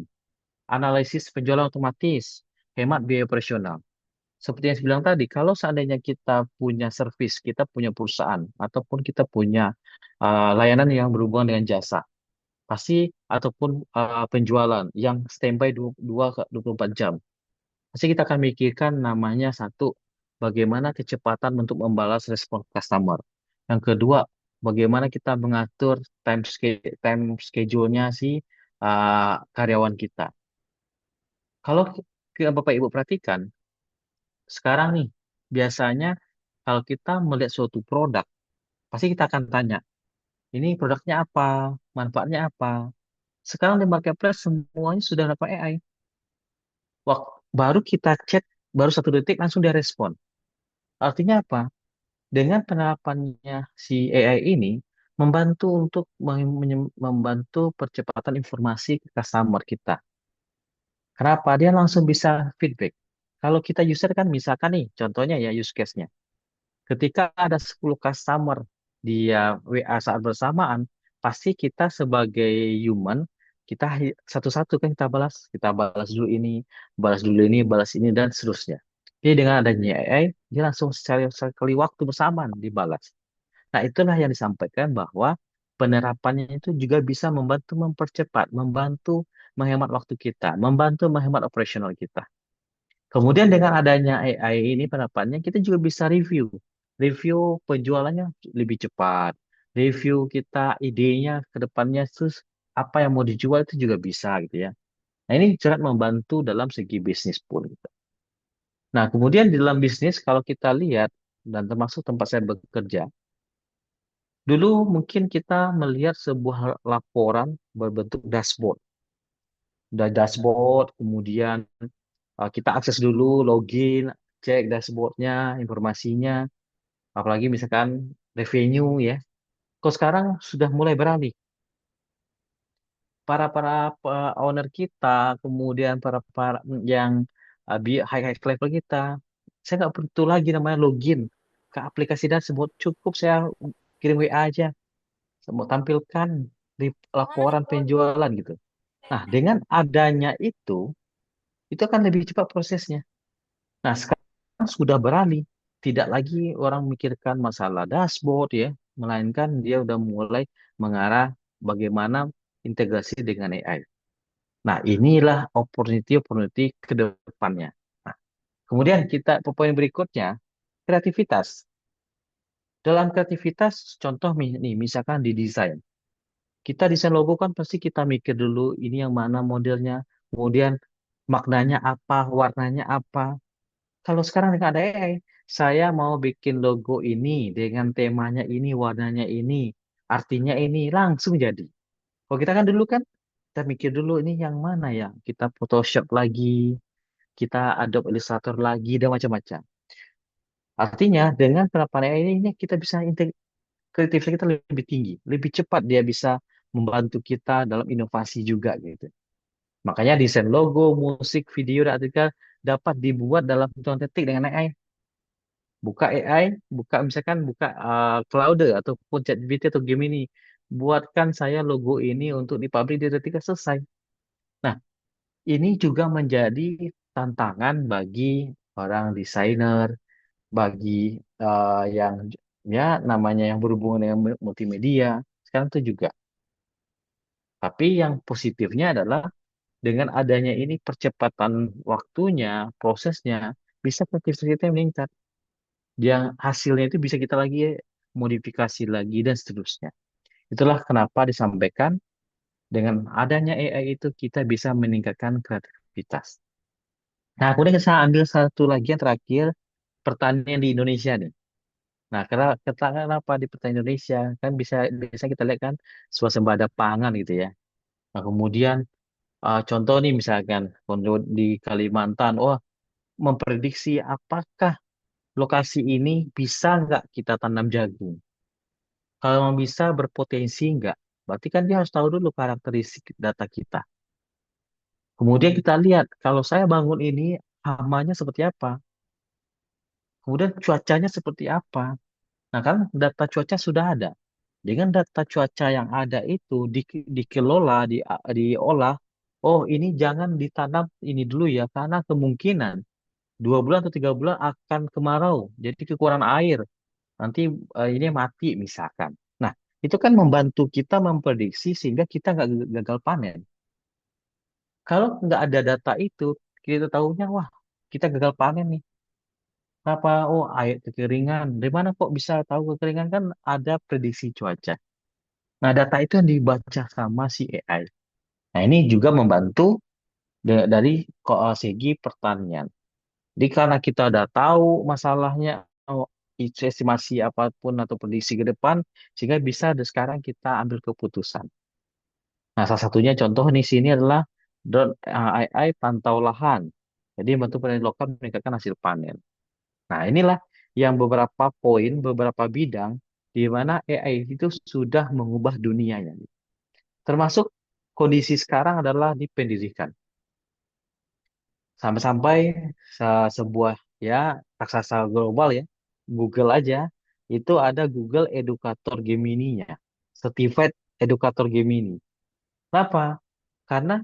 Analisis penjualan otomatis. Hemat biaya operasional. Seperti yang saya bilang tadi, kalau seandainya kita punya service, kita punya perusahaan, ataupun kita punya layanan yang berhubungan dengan jasa, pasti ataupun penjualan yang standby 2 ke 24 jam. Pasti kita akan mikirkan namanya satu, bagaimana kecepatan untuk membalas respon customer. Yang kedua, bagaimana kita mengatur time schedule-nya si karyawan kita. Kalau Bapak Ibu perhatikan, sekarang nih, biasanya kalau kita melihat suatu produk, pasti kita akan tanya, ini produknya apa, manfaatnya apa. Sekarang di marketplace semuanya sudah dapat AI. Baru kita chat, baru 1 detik langsung dia respon. Artinya apa? Dengan penerapannya si AI ini, membantu untuk membantu percepatan informasi ke customer kita. Kenapa? Dia langsung bisa feedback. Kalau kita user kan misalkan nih, contohnya ya use case-nya. Ketika ada 10 customer dia WA saat bersamaan, pasti kita sebagai human, kita satu-satu kan kita balas. Kita balas dulu ini, balas ini, dan seterusnya. Jadi dengan adanya AI, dia langsung secara sekali waktu bersamaan dibalas. Nah, itulah yang disampaikan bahwa penerapannya itu juga bisa membantu mempercepat, membantu menghemat waktu kita, membantu menghemat operasional kita. Kemudian dengan adanya AI ini penerapannya, kita juga bisa review. Review penjualannya lebih cepat. Review kita idenya ke depannya, terus apa yang mau dijual itu juga bisa gitu ya. Nah, ini sangat membantu dalam segi bisnis pun, gitu. Nah, kemudian di dalam bisnis, kalau kita lihat, dan termasuk tempat saya bekerja, dulu mungkin kita melihat sebuah laporan berbentuk dashboard. Dashboard, kemudian kita akses dulu, login, cek dashboardnya, informasinya, apalagi misalkan revenue ya. Kok sekarang sudah mulai beralih. Para owner kita, kemudian para yang high level kita, saya nggak perlu lagi namanya login ke aplikasi dashboard, cukup saya kirim WA aja, saya mau tampilkan laporan penjualan gitu. Nah, dengan adanya itu akan lebih cepat prosesnya. Nah, sekarang sudah beralih. Tidak lagi orang memikirkan masalah dashboard ya, melainkan dia udah mulai mengarah bagaimana integrasi dengan AI. Nah, inilah opportunity ke depannya. Nah, kemudian poin berikutnya, kreativitas. Dalam kreativitas, contoh nih, misalkan di desain. Kita desain logo kan pasti kita mikir dulu ini yang mana modelnya, kemudian maknanya apa, warnanya apa. Kalau sekarang dengan ada AI, saya mau bikin logo ini dengan temanya ini, warnanya ini, artinya ini, langsung jadi. Kalau kita kan dulu kan, kita mikir dulu ini yang mana ya. Kita Photoshop lagi, kita Adobe Illustrator lagi, dan macam-macam. Artinya dengan penerapan AI ini kita bisa kreativitas kita lebih tinggi, lebih cepat dia bisa membantu kita dalam inovasi juga gitu. Makanya desain logo, musik, video, dan artikel dapat dibuat dalam hitungan detik dengan AI. Buka AI, buka Claude ataupun ChatGPT atau Gemini. Buatkan saya logo ini untuk dipublish di detik selesai. Nah, ini juga menjadi tantangan bagi orang desainer, bagi yang ya namanya yang berhubungan dengan multimedia. Sekarang itu juga. Tapi yang positifnya adalah dengan adanya ini percepatan waktunya, prosesnya, bisa kreativitas kita meningkat. Yang hasilnya itu bisa kita lagi modifikasi lagi dan seterusnya. Itulah kenapa disampaikan dengan adanya AI itu kita bisa meningkatkan kreativitas. Nah, kemudian saya ambil satu lagi yang terakhir, pertanian di Indonesia nih. Nah, kenapa di pertanian Indonesia kan bisa kita lihat kan swasembada pangan gitu ya. Nah, kemudian contoh nih misalkan di Kalimantan, oh memprediksi apakah lokasi ini bisa nggak kita tanam jagung. Kalau mau bisa berpotensi nggak, berarti kan dia harus tahu dulu karakteristik data kita. Kemudian kita lihat, kalau saya bangun ini, hamanya seperti apa? Kemudian cuacanya seperti apa? Nah, kan data cuaca sudah ada. Dengan data cuaca yang ada itu dikelola, diolah, oh ini jangan ditanam ini dulu ya, karena kemungkinan 2 bulan atau 3 bulan akan kemarau, jadi kekurangan air. Nanti ini mati misalkan. Nah, itu kan membantu kita memprediksi sehingga kita nggak gagal panen. Kalau nggak ada data itu, kita tahunya, wah, kita gagal panen nih. Apa? Oh, air kekeringan. Dari mana kok bisa tahu kekeringan? Kan ada prediksi cuaca. Nah, data itu yang dibaca sama si AI. Nah, ini juga membantu dari segi pertanian. Jadi karena kita udah tahu masalahnya, oh, estimasi apapun atau prediksi ke depan, sehingga bisa sekarang kita ambil keputusan. Nah, salah satunya contoh di sini adalah drone AI pantau lahan. Jadi membantu petani lokal meningkatkan hasil panen. Nah, inilah yang beberapa poin, beberapa bidang di mana AI itu sudah mengubah dunianya. Termasuk kondisi sekarang adalah di pendidikan. Sampai-sampai sebuah ya raksasa global ya, Google aja, itu ada Google Educator Gemini-nya. Certified Educator Gemini. Kenapa? Karena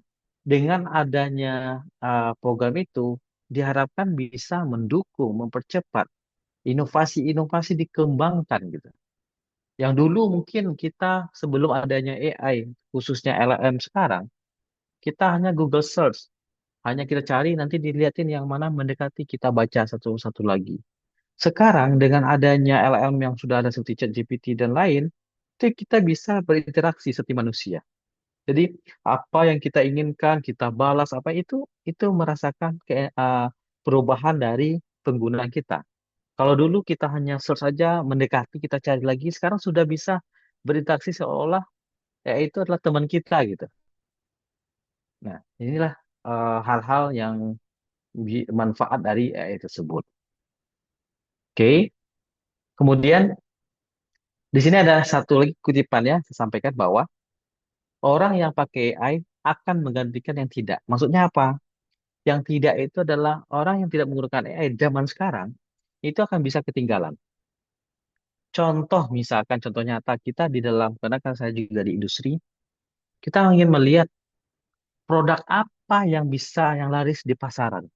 dengan adanya program itu diharapkan bisa mendukung, mempercepat inovasi-inovasi dikembangkan gitu. Yang dulu mungkin kita sebelum adanya AI, khususnya LLM sekarang, kita hanya Google Search, hanya kita cari nanti dilihatin yang mana mendekati kita baca satu-satu lagi. Sekarang dengan adanya LLM yang sudah ada seperti ChatGPT dan lain, itu kita bisa berinteraksi seperti manusia. Jadi apa yang kita inginkan, kita balas apa itu merasakan kayak perubahan dari pengguna kita. Kalau dulu kita hanya search saja, mendekati, kita cari lagi, sekarang sudah bisa berinteraksi seolah ya itu adalah teman kita gitu. Nah, inilah hal-hal yang manfaat dari AI tersebut. Oke, kemudian di sini ada satu lagi kutipan ya, saya sampaikan bahwa orang yang pakai AI akan menggantikan yang tidak. Maksudnya apa? Yang tidak itu adalah orang yang tidak menggunakan AI zaman sekarang, itu akan bisa ketinggalan. Contoh misalkan, contoh nyata kita di dalam, karena kan saya juga di industri, kita ingin melihat produk apa yang bisa, yang laris di pasaran.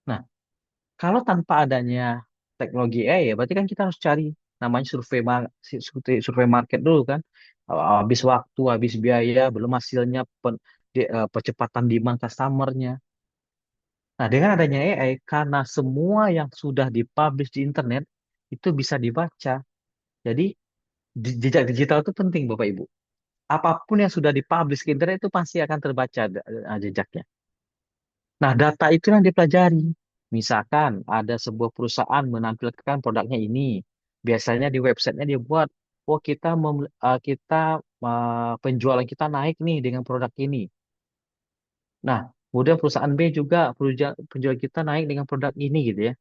Nah, kalau tanpa adanya teknologi AI, ya berarti kan kita harus cari namanya survei market dulu kan. Habis waktu, habis biaya, belum hasilnya, percepatan demand customernya. Nah, dengan adanya AI, karena semua yang sudah dipublish di internet itu bisa dibaca. Jadi, jejak digital itu penting, Bapak Ibu. Apapun yang sudah dipublish ke internet itu pasti akan terbaca jejaknya. Nah, data itu yang dipelajari. Misalkan ada sebuah perusahaan menampilkan produknya ini. Biasanya di websitenya dia buat, oh penjualan kita naik nih dengan produk ini. Nah, kemudian perusahaan B juga penjualan kita naik dengan produk ini gitu ya.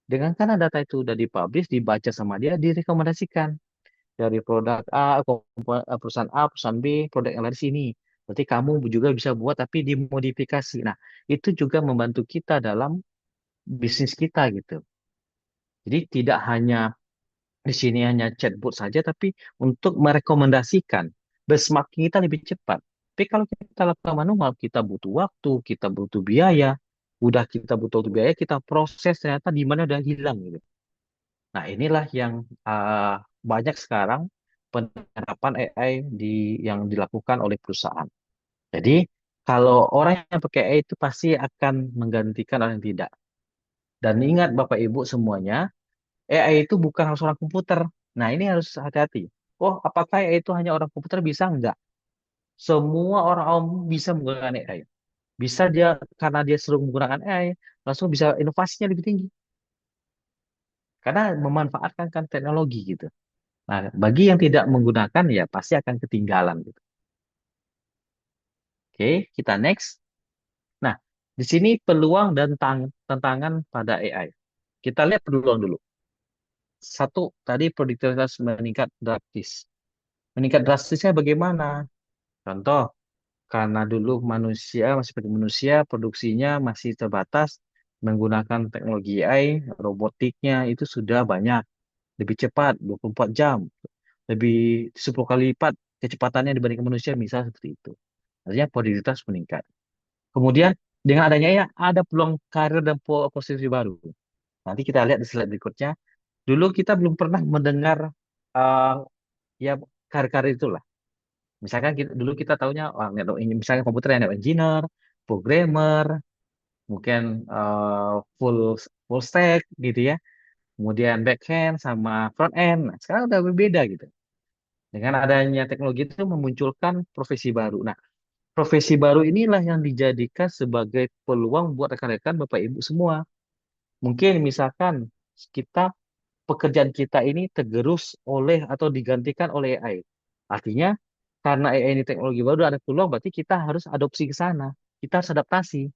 Dengan karena data itu udah dipublish, dibaca sama dia, direkomendasikan dari produk A, perusahaan A, perusahaan B, produk yang lain sini. Berarti kamu juga bisa buat tapi dimodifikasi. Nah, itu juga membantu kita dalam bisnis kita gitu. Jadi tidak hanya di sini hanya chatbot saja, tapi untuk merekomendasikan benchmarking kita lebih cepat. Tapi kalau kita lakukan manual, kita butuh waktu, kita butuh biaya. Udah kita butuh biaya, kita proses ternyata di mana udah hilang gitu. Nah, inilah yang banyak sekarang penerapan AI yang dilakukan oleh perusahaan. Jadi, kalau orang yang pakai AI itu pasti akan menggantikan orang yang tidak. Dan ingat Bapak Ibu semuanya, AI itu bukan harus orang komputer. Nah, ini harus hati-hati. Oh, apakah AI itu hanya orang komputer bisa? Enggak. Semua orang awam bisa menggunakan AI. Bisa dia, karena dia sering menggunakan AI, langsung bisa inovasinya lebih tinggi. Karena memanfaatkan kan teknologi gitu. Nah, bagi yang tidak menggunakan ya pasti akan ketinggalan gitu. Oke, kita next. Nah, di sini peluang dan tantangan pada AI. Kita lihat peluang dulu. Satu, tadi produktivitas meningkat drastis. Meningkat drastisnya bagaimana? Contoh, karena dulu manusia masih seperti manusia, produksinya masih terbatas menggunakan teknologi AI, robotiknya itu sudah banyak, lebih cepat, 24 jam, lebih 10 kali lipat kecepatannya dibandingkan manusia, misal seperti itu. Artinya produktivitas meningkat. Kemudian dengan adanya ya ada peluang karir dan posisi baru. Nanti kita lihat di slide berikutnya. Dulu kita belum pernah mendengar uh, ya karir-karir itulah. Misalkan dulu kita tahunya network, misalnya komputer yang network engineer, programmer. mungkin full full stack gitu ya. Kemudian backhand sama front end. Nah, sekarang udah berbeda gitu. Dengan adanya teknologi itu memunculkan profesi baru. Nah, profesi baru inilah yang dijadikan sebagai peluang buat rekan-rekan Bapak Ibu semua. Mungkin misalkan kita pekerjaan kita ini tergerus oleh atau digantikan oleh AI. Artinya karena AI ini teknologi baru ada peluang berarti kita harus adopsi ke sana. Kita harus adaptasi.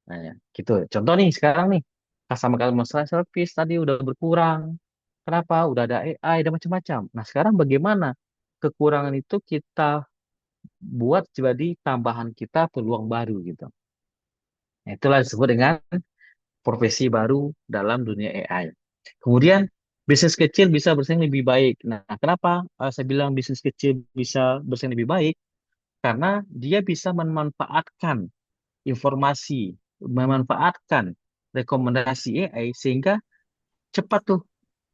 Nah, ya, gitu. Contoh nih sekarang nih customer service tadi udah berkurang. Kenapa? Udah ada AI dan macam-macam. Nah, sekarang bagaimana kekurangan itu kita buat jadi tambahan kita peluang baru gitu. Nah, itulah disebut dengan profesi baru dalam dunia AI. Kemudian bisnis kecil bisa bersaing lebih baik. Nah, kenapa saya bilang bisnis kecil bisa bersaing lebih baik? Karena dia bisa memanfaatkan informasi, memanfaatkan rekomendasi AI sehingga cepat tuh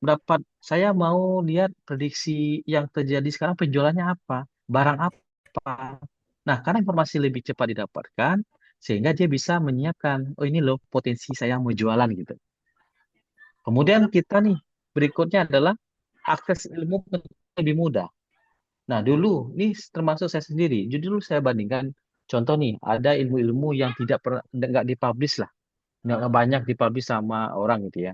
dapat. Saya mau lihat prediksi yang terjadi sekarang penjualannya apa, barang apa. Nah, karena informasi lebih cepat didapatkan, sehingga dia bisa menyiapkan, oh ini loh potensi saya mau jualan gitu. Kemudian kita nih, berikutnya adalah akses ilmu lebih mudah. Nah, dulu, ini termasuk saya sendiri, jadi dulu saya bandingkan, contoh nih, ada ilmu-ilmu yang tidak pernah, nggak dipublish lah, nggak banyak dipublish sama orang gitu ya.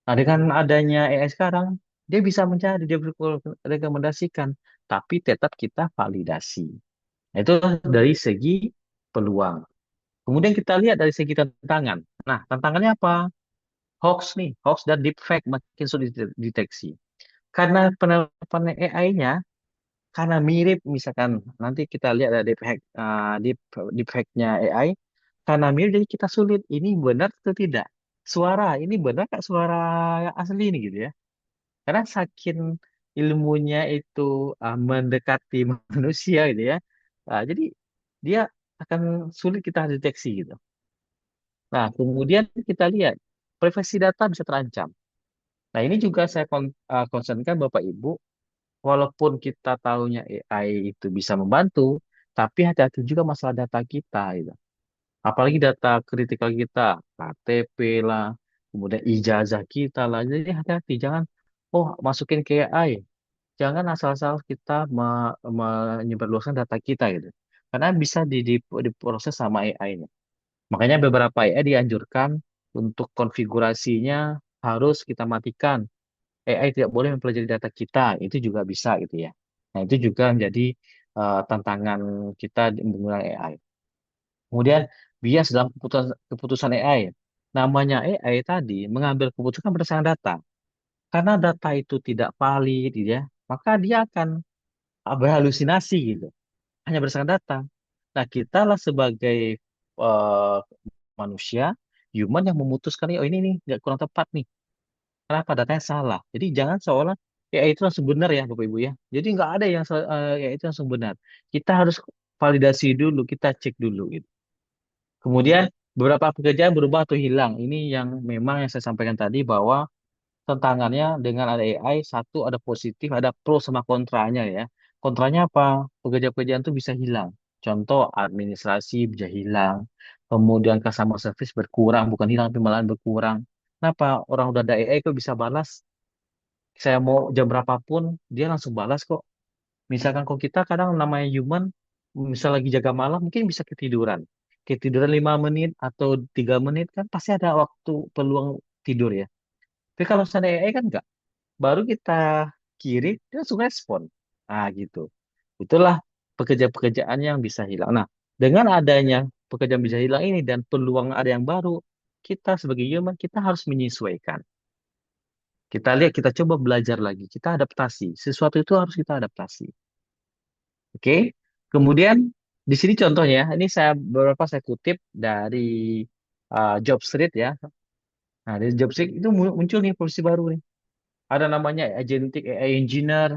Nah, dengan adanya AI sekarang, dia bisa mencari, dia rekomendasikan, tapi tetap kita validasi. Nah, itu dari segi peluang. Kemudian kita lihat dari segi tantangan. Nah, tantangannya apa? Hoax nih, hoax dan deepfake makin sulit dideteksi. Karena penerapan AI-nya, karena mirip, misalkan nanti kita lihat ada deepfake, deepfake-nya AI, karena mirip jadi kita sulit, ini benar atau tidak? Suara, ini benar kak suara yang asli ini gitu ya. Karena saking ilmunya itu mendekati manusia gitu ya. Jadi dia akan sulit kita deteksi gitu. Nah, kemudian kita lihat privasi data bisa terancam. Nah, ini juga saya concernkan Bapak Ibu, walaupun kita tahunya AI itu bisa membantu, tapi hati-hati juga masalah data kita gitu. Apalagi data kritikal kita, KTP lah, kemudian ijazah kita lah. Jadi hati-hati, jangan oh masukin ke AI. Jangan asal-asal kita menyebarluaskan data kita gitu. Karena bisa diproses sama AI-nya. Makanya beberapa AI dianjurkan untuk konfigurasinya harus kita matikan. AI tidak boleh mempelajari data kita, itu juga bisa gitu ya. Nah, itu juga menjadi tantangan kita menggunakan AI. Kemudian bias dalam keputusan AI. Namanya AI tadi mengambil keputusan berdasarkan data. Karena data itu tidak valid, gitu ya, maka dia akan berhalusinasi gitu. Hanya berdasarkan data. Nah, kita lah sebagai eh, manusia, human yang memutuskan, oh ini nih nggak kurang tepat nih. Kenapa datanya salah? Jadi jangan seolah ya itu langsung benar ya Bapak Ibu ya. Jadi nggak ada yang ya itu langsung benar. Kita harus validasi dulu, kita cek dulu gitu. Kemudian beberapa pekerjaan berubah atau hilang. Ini yang memang yang saya sampaikan tadi bahwa tantangannya dengan ada AI, satu ada positif, ada pro sama kontranya ya. Kontranya apa? Pekerjaan-pekerjaan itu bisa hilang. Contoh administrasi bisa hilang. Kemudian customer service berkurang, bukan hilang tapi malahan berkurang. Kenapa? Orang udah ada AI kok bisa balas. Saya mau jam berapapun, dia langsung balas kok. Misalkan kok kita kadang namanya human, misal lagi jaga malam, mungkin bisa ketiduran. Ketiduran 5 menit atau 3 menit kan pasti ada waktu peluang tidur ya. Tapi kalau misalnya AI kan enggak. Baru kita kirim, dia langsung respon. Nah, gitu. Itulah pekerjaan-pekerjaan yang bisa hilang. Nah, dengan adanya pekerjaan bisa hilang ini dan peluang ada yang baru, kita sebagai human, kita harus menyesuaikan. Kita lihat, kita coba belajar lagi. Kita adaptasi. Sesuatu itu harus kita adaptasi. Oke? Kemudian, di sini contohnya, ini saya beberapa saya kutip dari Jobstreet ya. Nah, dari Jobstreet itu muncul nih profesi baru nih. Ada namanya agentic AI engineer.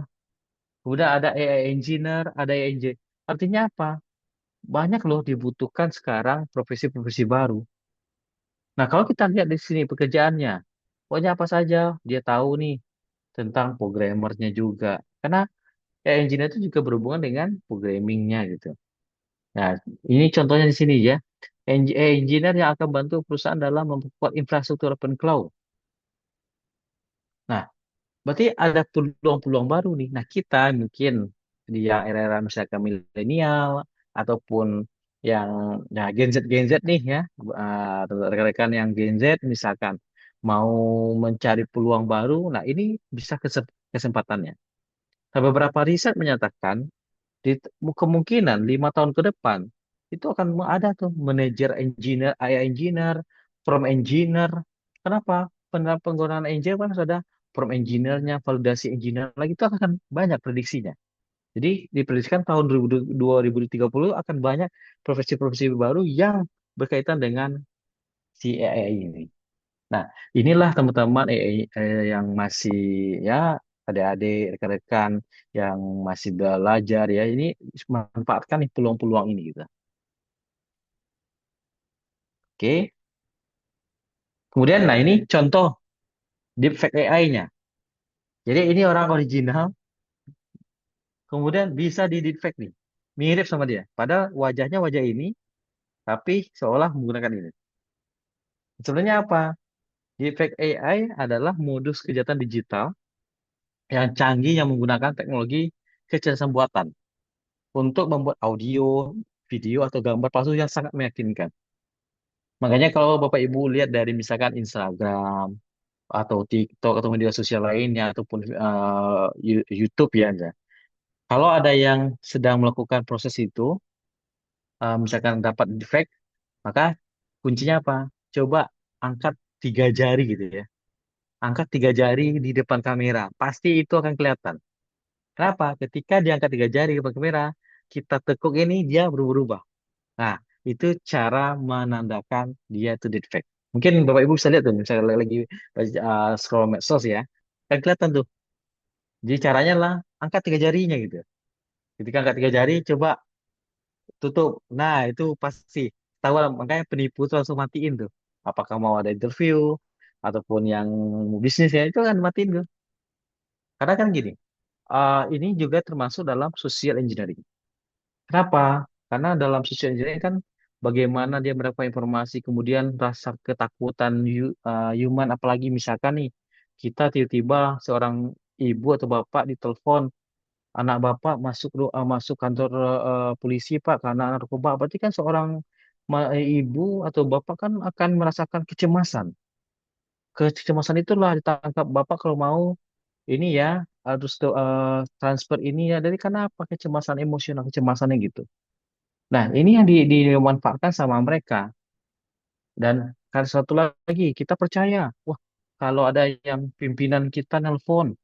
Udah ada AI engineer, ada AI engineer. Artinya apa? Banyak loh dibutuhkan sekarang profesi-profesi baru. Nah, kalau kita lihat di sini pekerjaannya, pokoknya apa saja dia tahu nih tentang programmernya juga. Karena AI engineer itu juga berhubungan dengan programmingnya gitu. Nah, ini contohnya di sini ya. Engineer yang akan bantu perusahaan dalam memperkuat infrastruktur open cloud. Nah, berarti ada peluang-peluang baru nih. Nah, kita mungkin di yang era-era misalkan milenial ataupun yang ya Gen Z nih ya, rekan-rekan yang Gen Z misalkan mau mencari peluang baru, nah ini bisa kesempatannya. Nah, beberapa riset menyatakan di kemungkinan 5 tahun ke depan itu akan ada tuh manajer engineer, AI engineer, prompt engineer. Kenapa? Penggunaan engineer kan sudah prompt engineer-nya, validasi engineer lagi itu akan banyak prediksinya. Jadi diprediksikan tahun 2030 akan banyak profesi-profesi baru yang berkaitan dengan si AI ini. Nah, inilah teman-teman yang masih ya adik-adik, rekan-rekan yang masih belajar ya, ini manfaatkan nih peluang-peluang ini gitu. Oke. Kemudian nah ini contoh deepfake AI-nya. Jadi ini orang original, kemudian bisa di deepfake nih. Mirip sama dia. Padahal wajahnya wajah ini, tapi seolah menggunakan ini. Sebenarnya apa? Deepfake AI adalah modus kejahatan digital yang canggih yang menggunakan teknologi kecerdasan buatan untuk membuat audio, video, atau gambar palsu yang sangat meyakinkan. Makanya kalau Bapak Ibu lihat dari misalkan Instagram atau TikTok atau media sosial lainnya ataupun YouTube ya, kalau ada yang sedang melakukan proses itu, misalkan dapat defect, maka kuncinya apa? Coba angkat 3 jari gitu ya. Angkat 3 jari di depan kamera, pasti itu akan kelihatan. Kenapa? Ketika diangkat 3 jari ke depan kamera, kita tekuk ini dia berubah-ubah. Nah, itu cara menandakan dia itu deepfake. Mungkin Bapak Ibu bisa lihat tuh, misalnya lagi scroll medsos ya, kan kelihatan tuh. Jadi caranya lah, angkat 3 jarinya gitu. Ketika angkat 3 jari, coba tutup. Nah, itu pasti. Tahu lah, makanya penipu tuh langsung matiin tuh. Apakah mau ada interview, ataupun yang bisnis ya, itu kan matiin tuh. Karena kan gini, ini juga termasuk dalam social engineering. Kenapa? Karena dalam social engineering kan bagaimana dia mendapatkan informasi, kemudian rasa ketakutan human, apalagi misalkan nih kita tiba-tiba seorang ibu atau bapak ditelepon, anak bapak masuk kantor polisi Pak karena narkoba, berarti kan seorang ibu atau bapak kan akan merasakan kecemasan. Kecemasan itulah ditangkap bapak kalau mau ini ya harus transfer ini ya dari karena apa kecemasan emosional kecemasannya gitu. Nah, ini yang dimanfaatkan sama mereka. Dan kan satu lagi, kita percaya, wah, kalau ada yang pimpinan kita nelpon,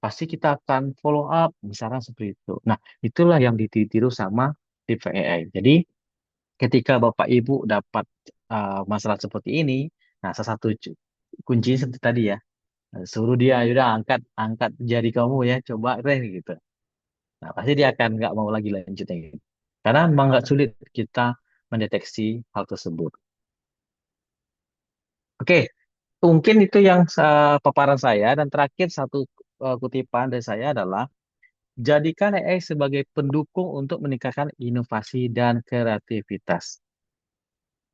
pasti kita akan follow up, misalnya seperti itu. Nah, itulah yang ditiru sama deep AI. Jadi, ketika Bapak Ibu dapat masalah seperti ini, nah, salah satu kuncinya seperti tadi ya, suruh dia, yaudah angkat, angkat jari kamu ya, coba deh gitu. Nah, pasti dia akan nggak mau lagi lanjutnya gitu. Karena memang nggak sulit kita mendeteksi hal tersebut. Oke, mungkin itu yang paparan saya. Dan terakhir satu kutipan dari saya adalah, jadikan AI sebagai pendukung untuk meningkatkan inovasi dan kreativitas.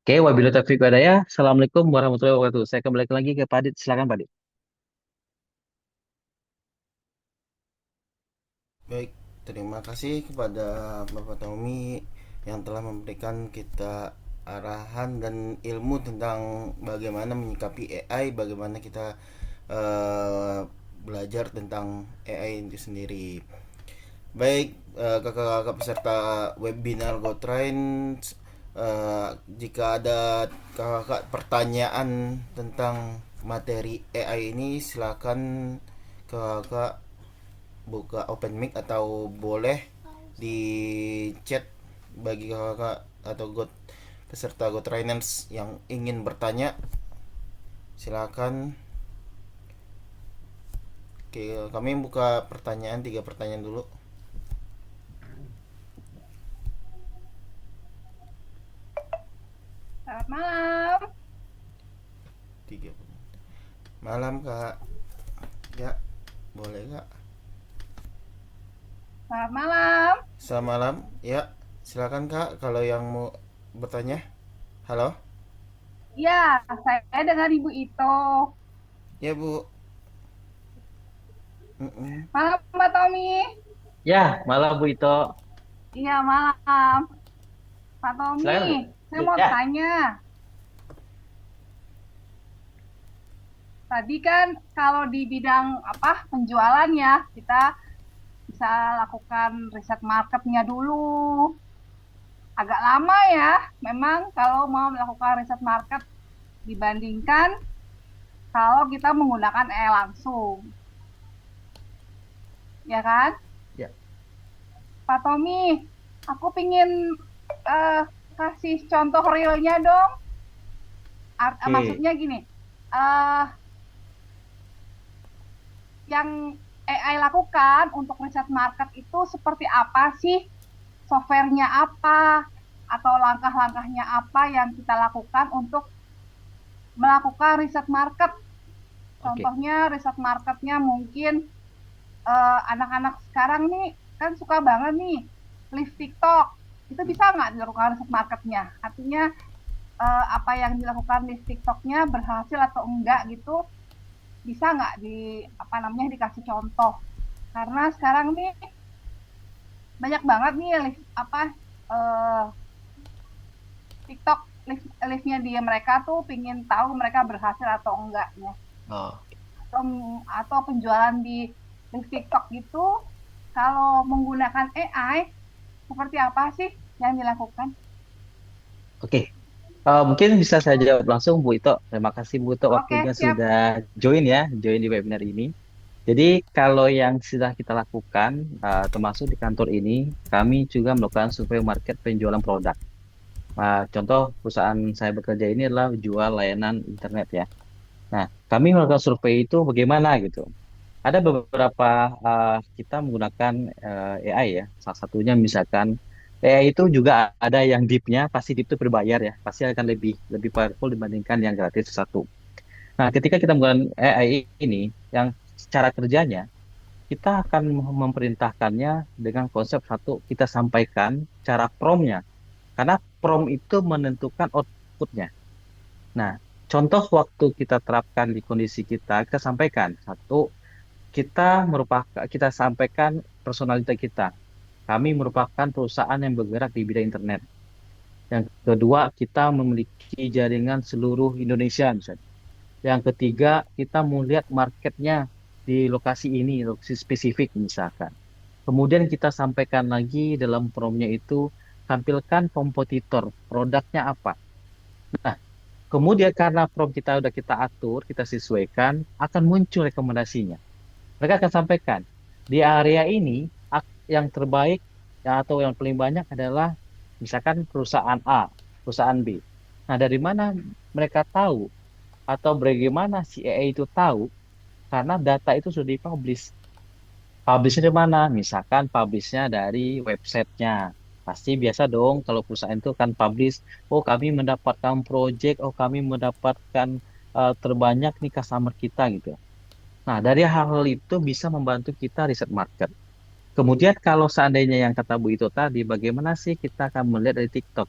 Oke, wabillahi taufiq walhidayah. Assalamualaikum warahmatullahi wabarakatuh. Saya kembali lagi ke Padit. Silakan Padit. Baik, terima kasih kepada Bapak Tommy yang telah memberikan kita arahan dan ilmu tentang bagaimana menyikapi AI, bagaimana kita eh, belajar tentang AI itu sendiri. Baik, kakak-kakak peserta webinar GoTrain, jika ada kakak pertanyaan tentang materi AI ini, silakan kakak buka open mic atau boleh di chat bagi kakak atau peserta GoTrainers yang ingin bertanya, silakan. Oke, kami buka pertanyaan, 3 pertanyaan dulu. Selamat malam. 3 malam kak, ya boleh kak. Selamat malam. Selamat malam, ya silakan kak kalau yang mau bertanya. Halo? Ya, saya dengan Ibu Ito. Ya, Bu. Mm-mm. Malam, Mbak Tommy. Ya, malam Bu Ito. Iya, malam. Pak Tommy, Silakan Bu. saya mau Ya, tanya. Tadi kan kalau di bidang apa penjualan ya, kita bisa lakukan riset marketnya dulu. Agak lama ya, memang kalau mau melakukan riset market dibandingkan kalau kita menggunakan langsung, ya kan? ya. Pak Tommy, aku pingin eh, kasih contoh realnya dong. Oke. Maksudnya gini, eh yang AI lakukan untuk riset market itu seperti apa sih? Softwarenya apa? Atau langkah-langkahnya apa yang kita lakukan untuk melakukan riset market? Oke. Contohnya riset marketnya mungkin anak-anak sekarang nih kan suka banget nih live TikTok. Itu bisa nggak dilakukan riset marketnya? Artinya apa yang dilakukan di TikToknya berhasil atau enggak gitu? Bisa nggak di apa namanya dikasih contoh? Karena sekarang nih banyak banget nih live, apa eh, TikTok live-nya dia mereka tuh pingin tahu mereka berhasil atau enggaknya Oh, atau penjualan di live TikTok gitu kalau menggunakan AI seperti apa sih yang dilakukan? oke. Mungkin bisa saya jawab langsung Bu Ito. Terima kasih Bu Ito Oke, waktunya siap. sudah join di webinar ini. Jadi kalau yang sudah kita lakukan, termasuk di kantor ini, kami juga melakukan survei market penjualan produk. Contoh perusahaan saya bekerja ini adalah jual layanan internet ya. Nah, kami melakukan survei itu bagaimana gitu. Ada beberapa kita menggunakan AI ya. Salah satunya misalkan AI itu juga ada yang deep-nya, pasti deep itu berbayar ya. Pasti akan lebih lebih powerful dibandingkan yang gratis satu. Nah, ketika kita menggunakan AI ini, yang cara kerjanya kita akan memerintahkannya dengan konsep satu, kita sampaikan cara prompt-nya. Karena prompt itu menentukan output-nya. Nah, contoh waktu kita terapkan di kondisi kita, kita sampaikan satu, kita sampaikan personalita kita. Kami merupakan perusahaan yang bergerak di bidang internet. Yang kedua, kita memiliki jaringan seluruh Indonesia misalnya. Yang ketiga, kita melihat marketnya di lokasi ini, lokasi spesifik misalkan. Kemudian kita sampaikan lagi dalam promnya itu, tampilkan kompetitor, produknya apa. Nah, kemudian karena prompt kita udah kita atur, kita sesuaikan, akan muncul rekomendasinya. Mereka akan sampaikan di area ini yang terbaik ya, atau yang paling banyak adalah misalkan perusahaan A, perusahaan B. Nah, dari mana mereka tahu atau bagaimana si AI itu tahu? Karena data itu sudah dipublish. Publishnya di mana? Misalkan publishnya dari websitenya. Pasti biasa dong kalau perusahaan itu kan publish, oh kami mendapatkan project, oh kami mendapatkan terbanyak nih customer kita gitu. Nah, dari hal-hal itu bisa membantu kita riset market. Kemudian kalau seandainya yang kata Bu itu tadi, bagaimana sih kita akan melihat dari TikTok?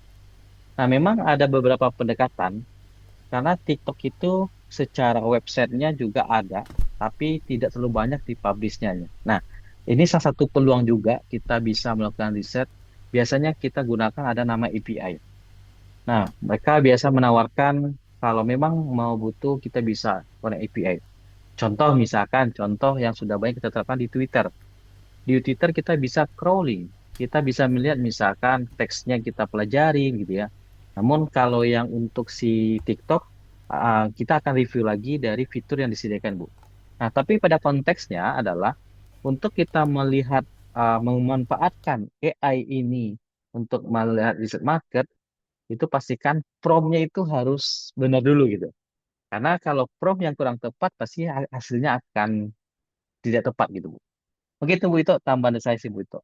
Nah, memang ada beberapa pendekatan, karena TikTok itu secara websitenya juga ada, tapi tidak terlalu banyak di publishnya. Nah, ini salah satu peluang juga kita bisa melakukan riset. Biasanya kita gunakan ada nama API. Nah, mereka biasa menawarkan kalau memang mau butuh kita bisa gunakan API. Contoh misalkan, contoh yang sudah banyak kita terapkan di Twitter. Di Twitter kita bisa crawling, kita bisa melihat misalkan teksnya kita pelajari gitu ya. Namun kalau yang untuk si TikTok, kita akan review lagi dari fitur yang disediakan, Bu. Nah, tapi pada konteksnya adalah untuk kita melihat, memanfaatkan AI ini untuk melihat riset market, itu pastikan prompt-nya itu harus benar dulu gitu. Karena kalau prompt yang kurang tepat, pasti hasilnya akan tidak tepat gitu, Bu. Begitu, Bu, itu tambahan dari saya sih, Bu, itu.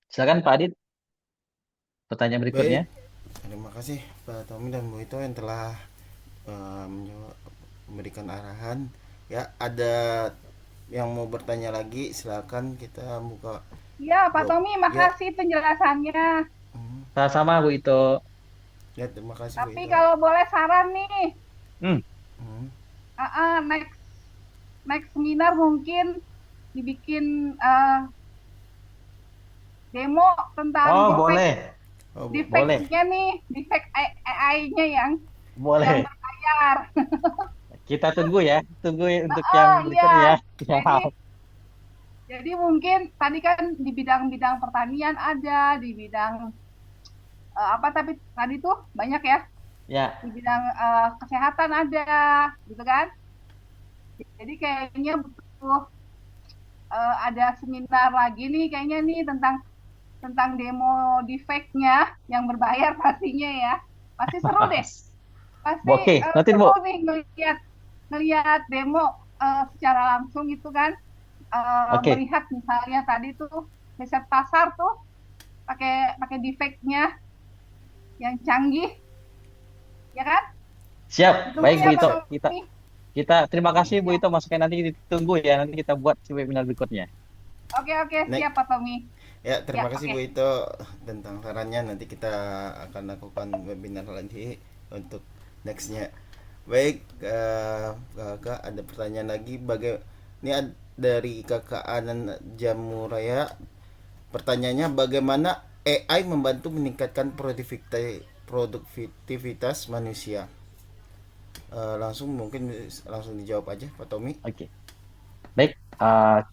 Silakan Pak Adit, pertanyaan berikutnya. Baik, terima kasih Pak Tommy dan Bu Ito yang telah memberikan arahan. Ya, ada yang mau bertanya lagi, silakan kita buka. Ya, Pak Yuk, Tommy, ya. makasih penjelasannya. Hmm, Sama-sama Bu Ito. ya terima kasih Bu Tapi Ito. kalau boleh saran nih, Hmm. Hmm. next next seminar mungkin dibikin demo tentang Oh, defect boleh. Oh, Boleh. defectnya nih, defect AI-nya yang Boleh. berbayar. Kita tunggu ya. Tunggu untuk yang Oh berikutnya ya. iya, Ya. jadi mungkin tadi kan di bidang-bidang pertanian ada, di bidang apa tapi tadi tuh banyak ya, Ya. di bidang kesehatan ada, gitu kan? Jadi kayaknya butuh ada seminar lagi nih kayaknya nih tentang demo defect-nya yang berbayar pastinya ya. Pasti seru deh. Pasti Oke, nanti seru Bu. nih ngelihat ngelihat demo secara langsung itu kan. Oke. Melihat misalnya tadi tuh riset pasar tuh pakai pakai defect-nya yang canggih, ya kan? Siap. Ditunggu Baik Bu ya Pak Ito. Kita Tommy. kita terima kasih Bu Ya. Ito masukin, nanti ditunggu ya. Nanti kita buat si webinar berikutnya. Oke oke Next. siap Pak Tommy. Ya, Ya terima kasih oke. Bu Ito tentang sarannya. Nanti kita akan lakukan webinar lagi untuk nextnya. Baik, kakak ada pertanyaan lagi. Ini dari kakak Anan Jamuraya. Pertanyaannya, bagaimana AI membantu meningkatkan produktivitas manusia? Langsung mungkin langsung dijawab aja, Pak Tommy. Oke. Baik,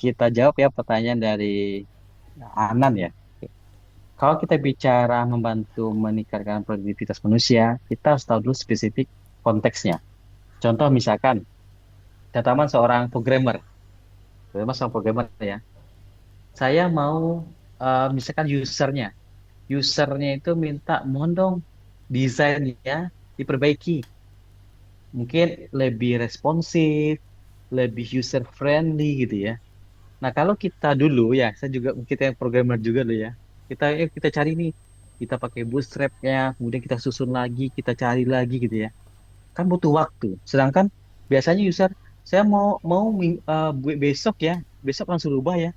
kita jawab ya pertanyaan dari Anan ya. Kalau kita bicara membantu meningkatkan produktivitas manusia, kita harus tahu dulu spesifik konteksnya. Contoh misalkan, Dataman seorang programmer, Dataman seorang programmer ya. Saya mau misalkan usernya itu minta, mohon dong desainnya diperbaiki, mungkin lebih responsif, lebih user friendly gitu ya. Nah, kalau kita dulu ya, saya juga kita yang programmer juga dulu ya. Kita cari nih, kita pakai bootstrap-nya, kemudian kita susun lagi, kita cari lagi gitu ya. Kan butuh waktu. Sedangkan biasanya user, saya mau besok ya, besok langsung rubah ya.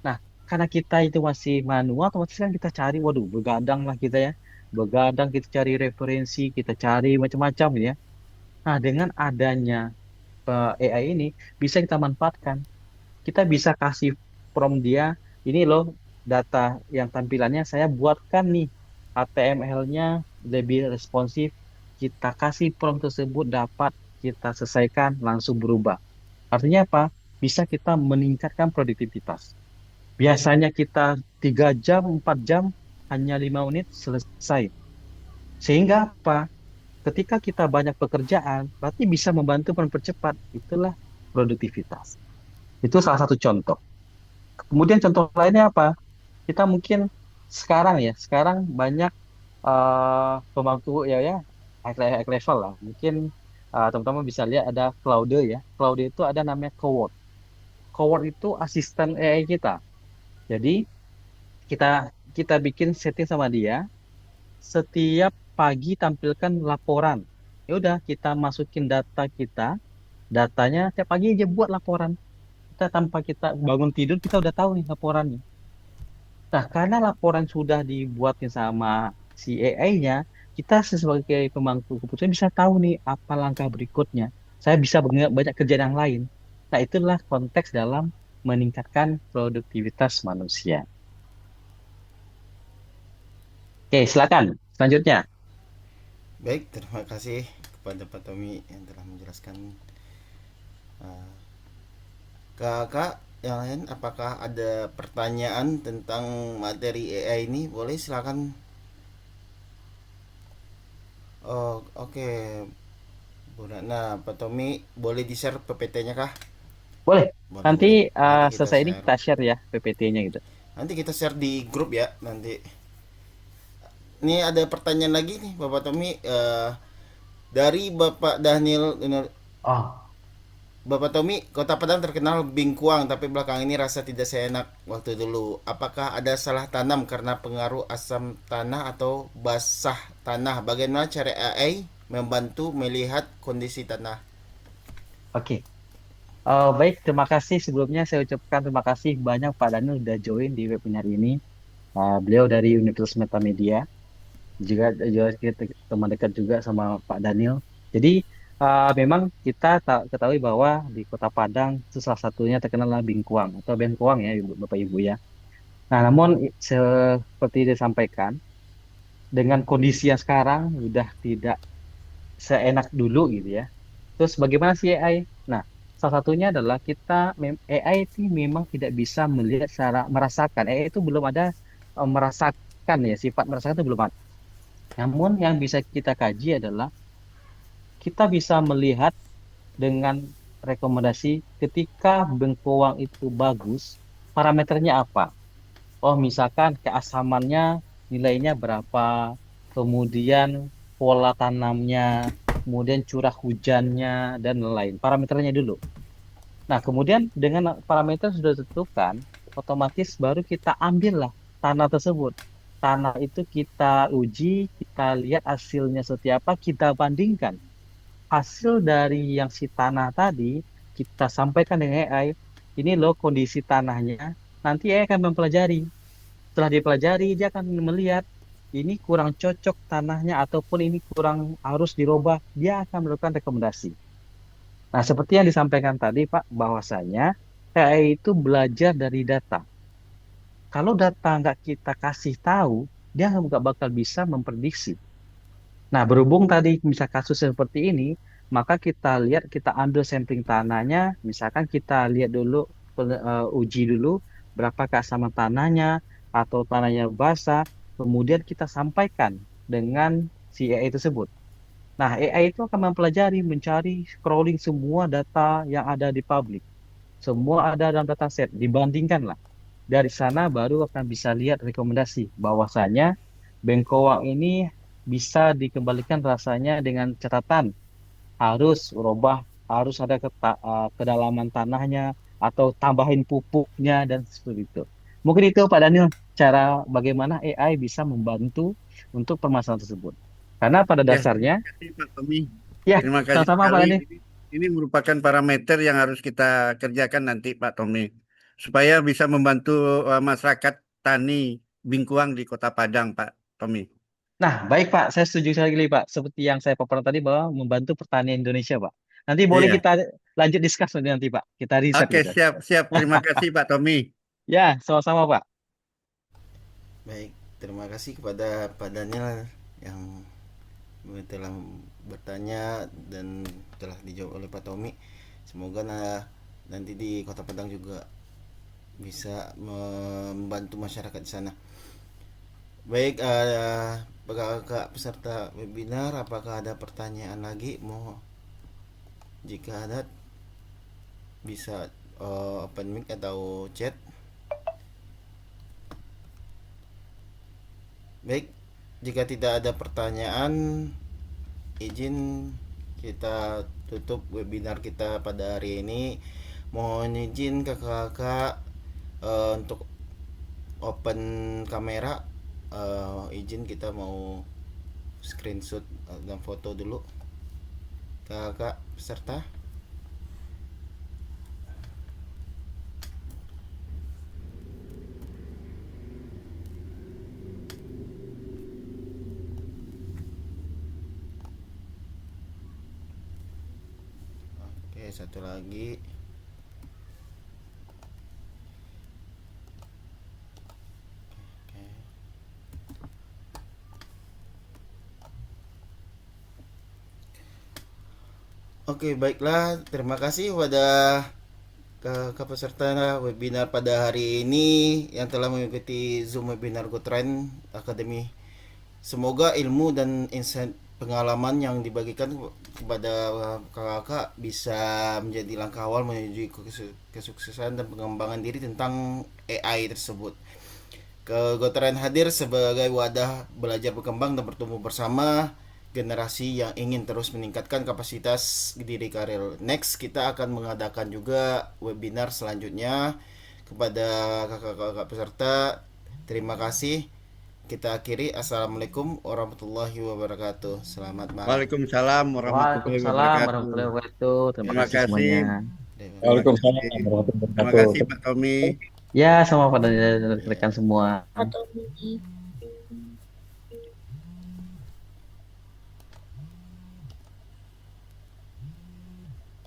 Nah, karena kita itu masih manual, otomatis kan kita cari, waduh, begadang lah kita ya. Begadang kita cari referensi, kita cari macam-macam ya. Nah, dengan adanya AI ini bisa kita manfaatkan, kita bisa kasih prompt dia, ini loh data yang tampilannya saya buatkan nih, HTML-nya lebih responsif, kita kasih prompt tersebut dapat kita selesaikan langsung berubah. Artinya apa? Bisa kita meningkatkan produktivitas. Biasanya kita 3 jam, 4 jam, hanya 5 menit selesai. Sehingga apa? Ketika kita banyak pekerjaan, berarti bisa membantu mempercepat. Itulah produktivitas. Itu salah satu contoh. Kemudian contoh lainnya apa? Kita mungkin sekarang banyak pemangku ya ya high level lah. Mungkin teman-teman bisa lihat ada Claude ya. Claude itu ada namanya Coward. Coward itu asisten AI kita. Jadi kita kita bikin setting sama dia. Setiap pagi tampilkan laporan. Ya udah kita masukin data kita, datanya tiap pagi aja buat laporan. Kita tanpa kita bangun tidur kita udah tahu nih laporannya. Nah, karena laporan sudah dibuatin sama si AI-nya, kita sebagai pemangku keputusan bisa tahu nih apa langkah berikutnya. Saya bisa banyak kerjaan yang lain. Nah, itulah konteks dalam meningkatkan produktivitas manusia. Oke, silakan. Selanjutnya. Baik, terima kasih kepada Pak Tommy yang telah menjelaskan. Uh, Kakak yang lain, apakah ada pertanyaan tentang materi AI ini? Boleh silakan. Oh, oke. Bu Ratna, Pak Tommy, boleh di-share PPT-nya kah? Boleh. Boleh, Nanti boleh. Nanti kita selesai ini share. kita share ya PPT-nya gitu. Nanti kita share di grup ya nanti. Ini ada pertanyaan lagi nih Bapak Tommy, dari Bapak Daniel. Oh, Bapak Tommy, Kota Padang terkenal bingkuang, tapi belakang ini rasa tidak seenak waktu dulu. Apakah ada salah tanam karena pengaruh asam tanah atau basah tanah? Bagaimana cara AI membantu melihat kondisi tanah? oke. Baik, terima kasih sebelumnya saya ucapkan terima kasih banyak Pak Daniel sudah join di webinar ini. Beliau dari Universitas Metamedia, juga kita teman dekat juga sama Pak Daniel. Jadi memang kita ketahui bahwa di Kota Padang itu salah satunya terkenal adalah Bingkuang atau Bengkuang ya Bapak Ibu ya. Nah, namun seperti disampaikan, dengan kondisi yang sekarang sudah tidak seenak dulu gitu ya. Terus bagaimana sih AI? Nah, salah satunya adalah AI itu memang tidak bisa melihat secara merasakan. AI itu belum ada merasakan ya, sifat merasakan itu belum ada. Namun yang bisa kita kaji adalah kita bisa melihat dengan rekomendasi ketika bengkoang itu bagus, parameternya apa? Oh, misalkan keasamannya nilainya berapa, kemudian pola tanamnya, kemudian curah hujannya, dan lain-lain. Parameternya dulu. Nah, kemudian dengan parameter sudah ditentukan, otomatis baru kita ambillah tanah tersebut. Tanah itu kita uji, kita lihat hasilnya seperti apa, kita bandingkan. Hasil dari yang si tanah tadi, kita sampaikan dengan AI, ini loh kondisi tanahnya, nanti AI akan mempelajari. Setelah dipelajari, dia akan melihat ini kurang cocok tanahnya ataupun ini kurang harus dirubah. Dia akan melakukan rekomendasi. Nah, seperti yang disampaikan tadi, Pak, bahwasanya AI itu belajar dari data. Kalau data nggak kita kasih tahu, dia nggak bakal bisa memprediksi. Nah, berhubung tadi misal kasus seperti ini, maka kita lihat, kita ambil sampling tanahnya, misalkan kita lihat dulu, uji dulu berapa keasaman tanahnya, atau tanahnya basah, kemudian kita sampaikan dengan si AI tersebut. Nah, AI itu akan mempelajari, mencari, scrolling semua data yang ada di publik. Semua ada dalam dataset, dibandingkanlah. Dari sana baru akan bisa lihat rekomendasi bahwasanya bengkoang ini bisa dikembalikan rasanya dengan catatan harus robah, harus ada kedalaman tanahnya atau tambahin pupuknya dan seperti itu. Mungkin itu Pak Daniel cara bagaimana AI bisa membantu untuk permasalahan tersebut. Karena pada Ya, dasarnya, terima kasih Pak Tommy. ya Terima kasih sama-sama Pak sekali. Daniel. Ini merupakan parameter yang harus kita kerjakan nanti Pak Tommy. Supaya bisa membantu masyarakat tani Bingkuang di Kota Padang Pak Tommy. Nah, baik Pak, saya setuju sekali Pak. Seperti yang saya paparkan tadi bahwa membantu pertanian Indonesia Pak. Nanti boleh Iya. kita lanjut diskus nanti Pak. Kita riset Oke, gitu. siap, siap. Terima kasih Pak Tommy. Ya, sama-sama Pak. Baik, terima kasih kepada Pak Daniel yang telah bertanya dan telah dijawab oleh Pak Tommy. Semoga nanti di Kota Padang juga bisa membantu masyarakat di sana. Baik, kakak peserta webinar, apakah ada pertanyaan lagi? Jika ada, bisa open mic atau chat. Baik, jika tidak ada pertanyaan, izin kita tutup webinar kita pada hari ini. Mohon izin kakak-kakak untuk open kamera. Izin kita mau screenshot dan foto dulu kakak peserta. Oke, satu lagi. Oke, baiklah. Terima kasih kepada ke peserta webinar pada hari ini yang telah mengikuti Zoom webinar GoTrend Academy. Semoga ilmu dan insight pengalaman yang dibagikan kepada kakak-kakak bisa menjadi langkah awal menuju kesuksesan dan pengembangan diri tentang AI tersebut. GoTrend hadir sebagai wadah belajar berkembang dan bertumbuh bersama generasi yang ingin terus meningkatkan kapasitas diri karir. Next, kita akan mengadakan juga webinar selanjutnya kepada kakak-kakak peserta. Terima kasih. Kita akhiri. Assalamualaikum warahmatullahi wabarakatuh. Selamat malam. Waalaikumsalam warahmatullahi Waalaikumsalam wabarakatuh. warahmatullahi wabarakatuh. Terima Terima kasih kasih. semuanya. Terima Terima kasih. Waalaikumsalam kasih. warahmatullahi Terima wabarakatuh. kasih Pak Tommy. Ya, sama pada Ya. rekan semua. Pak Tommy.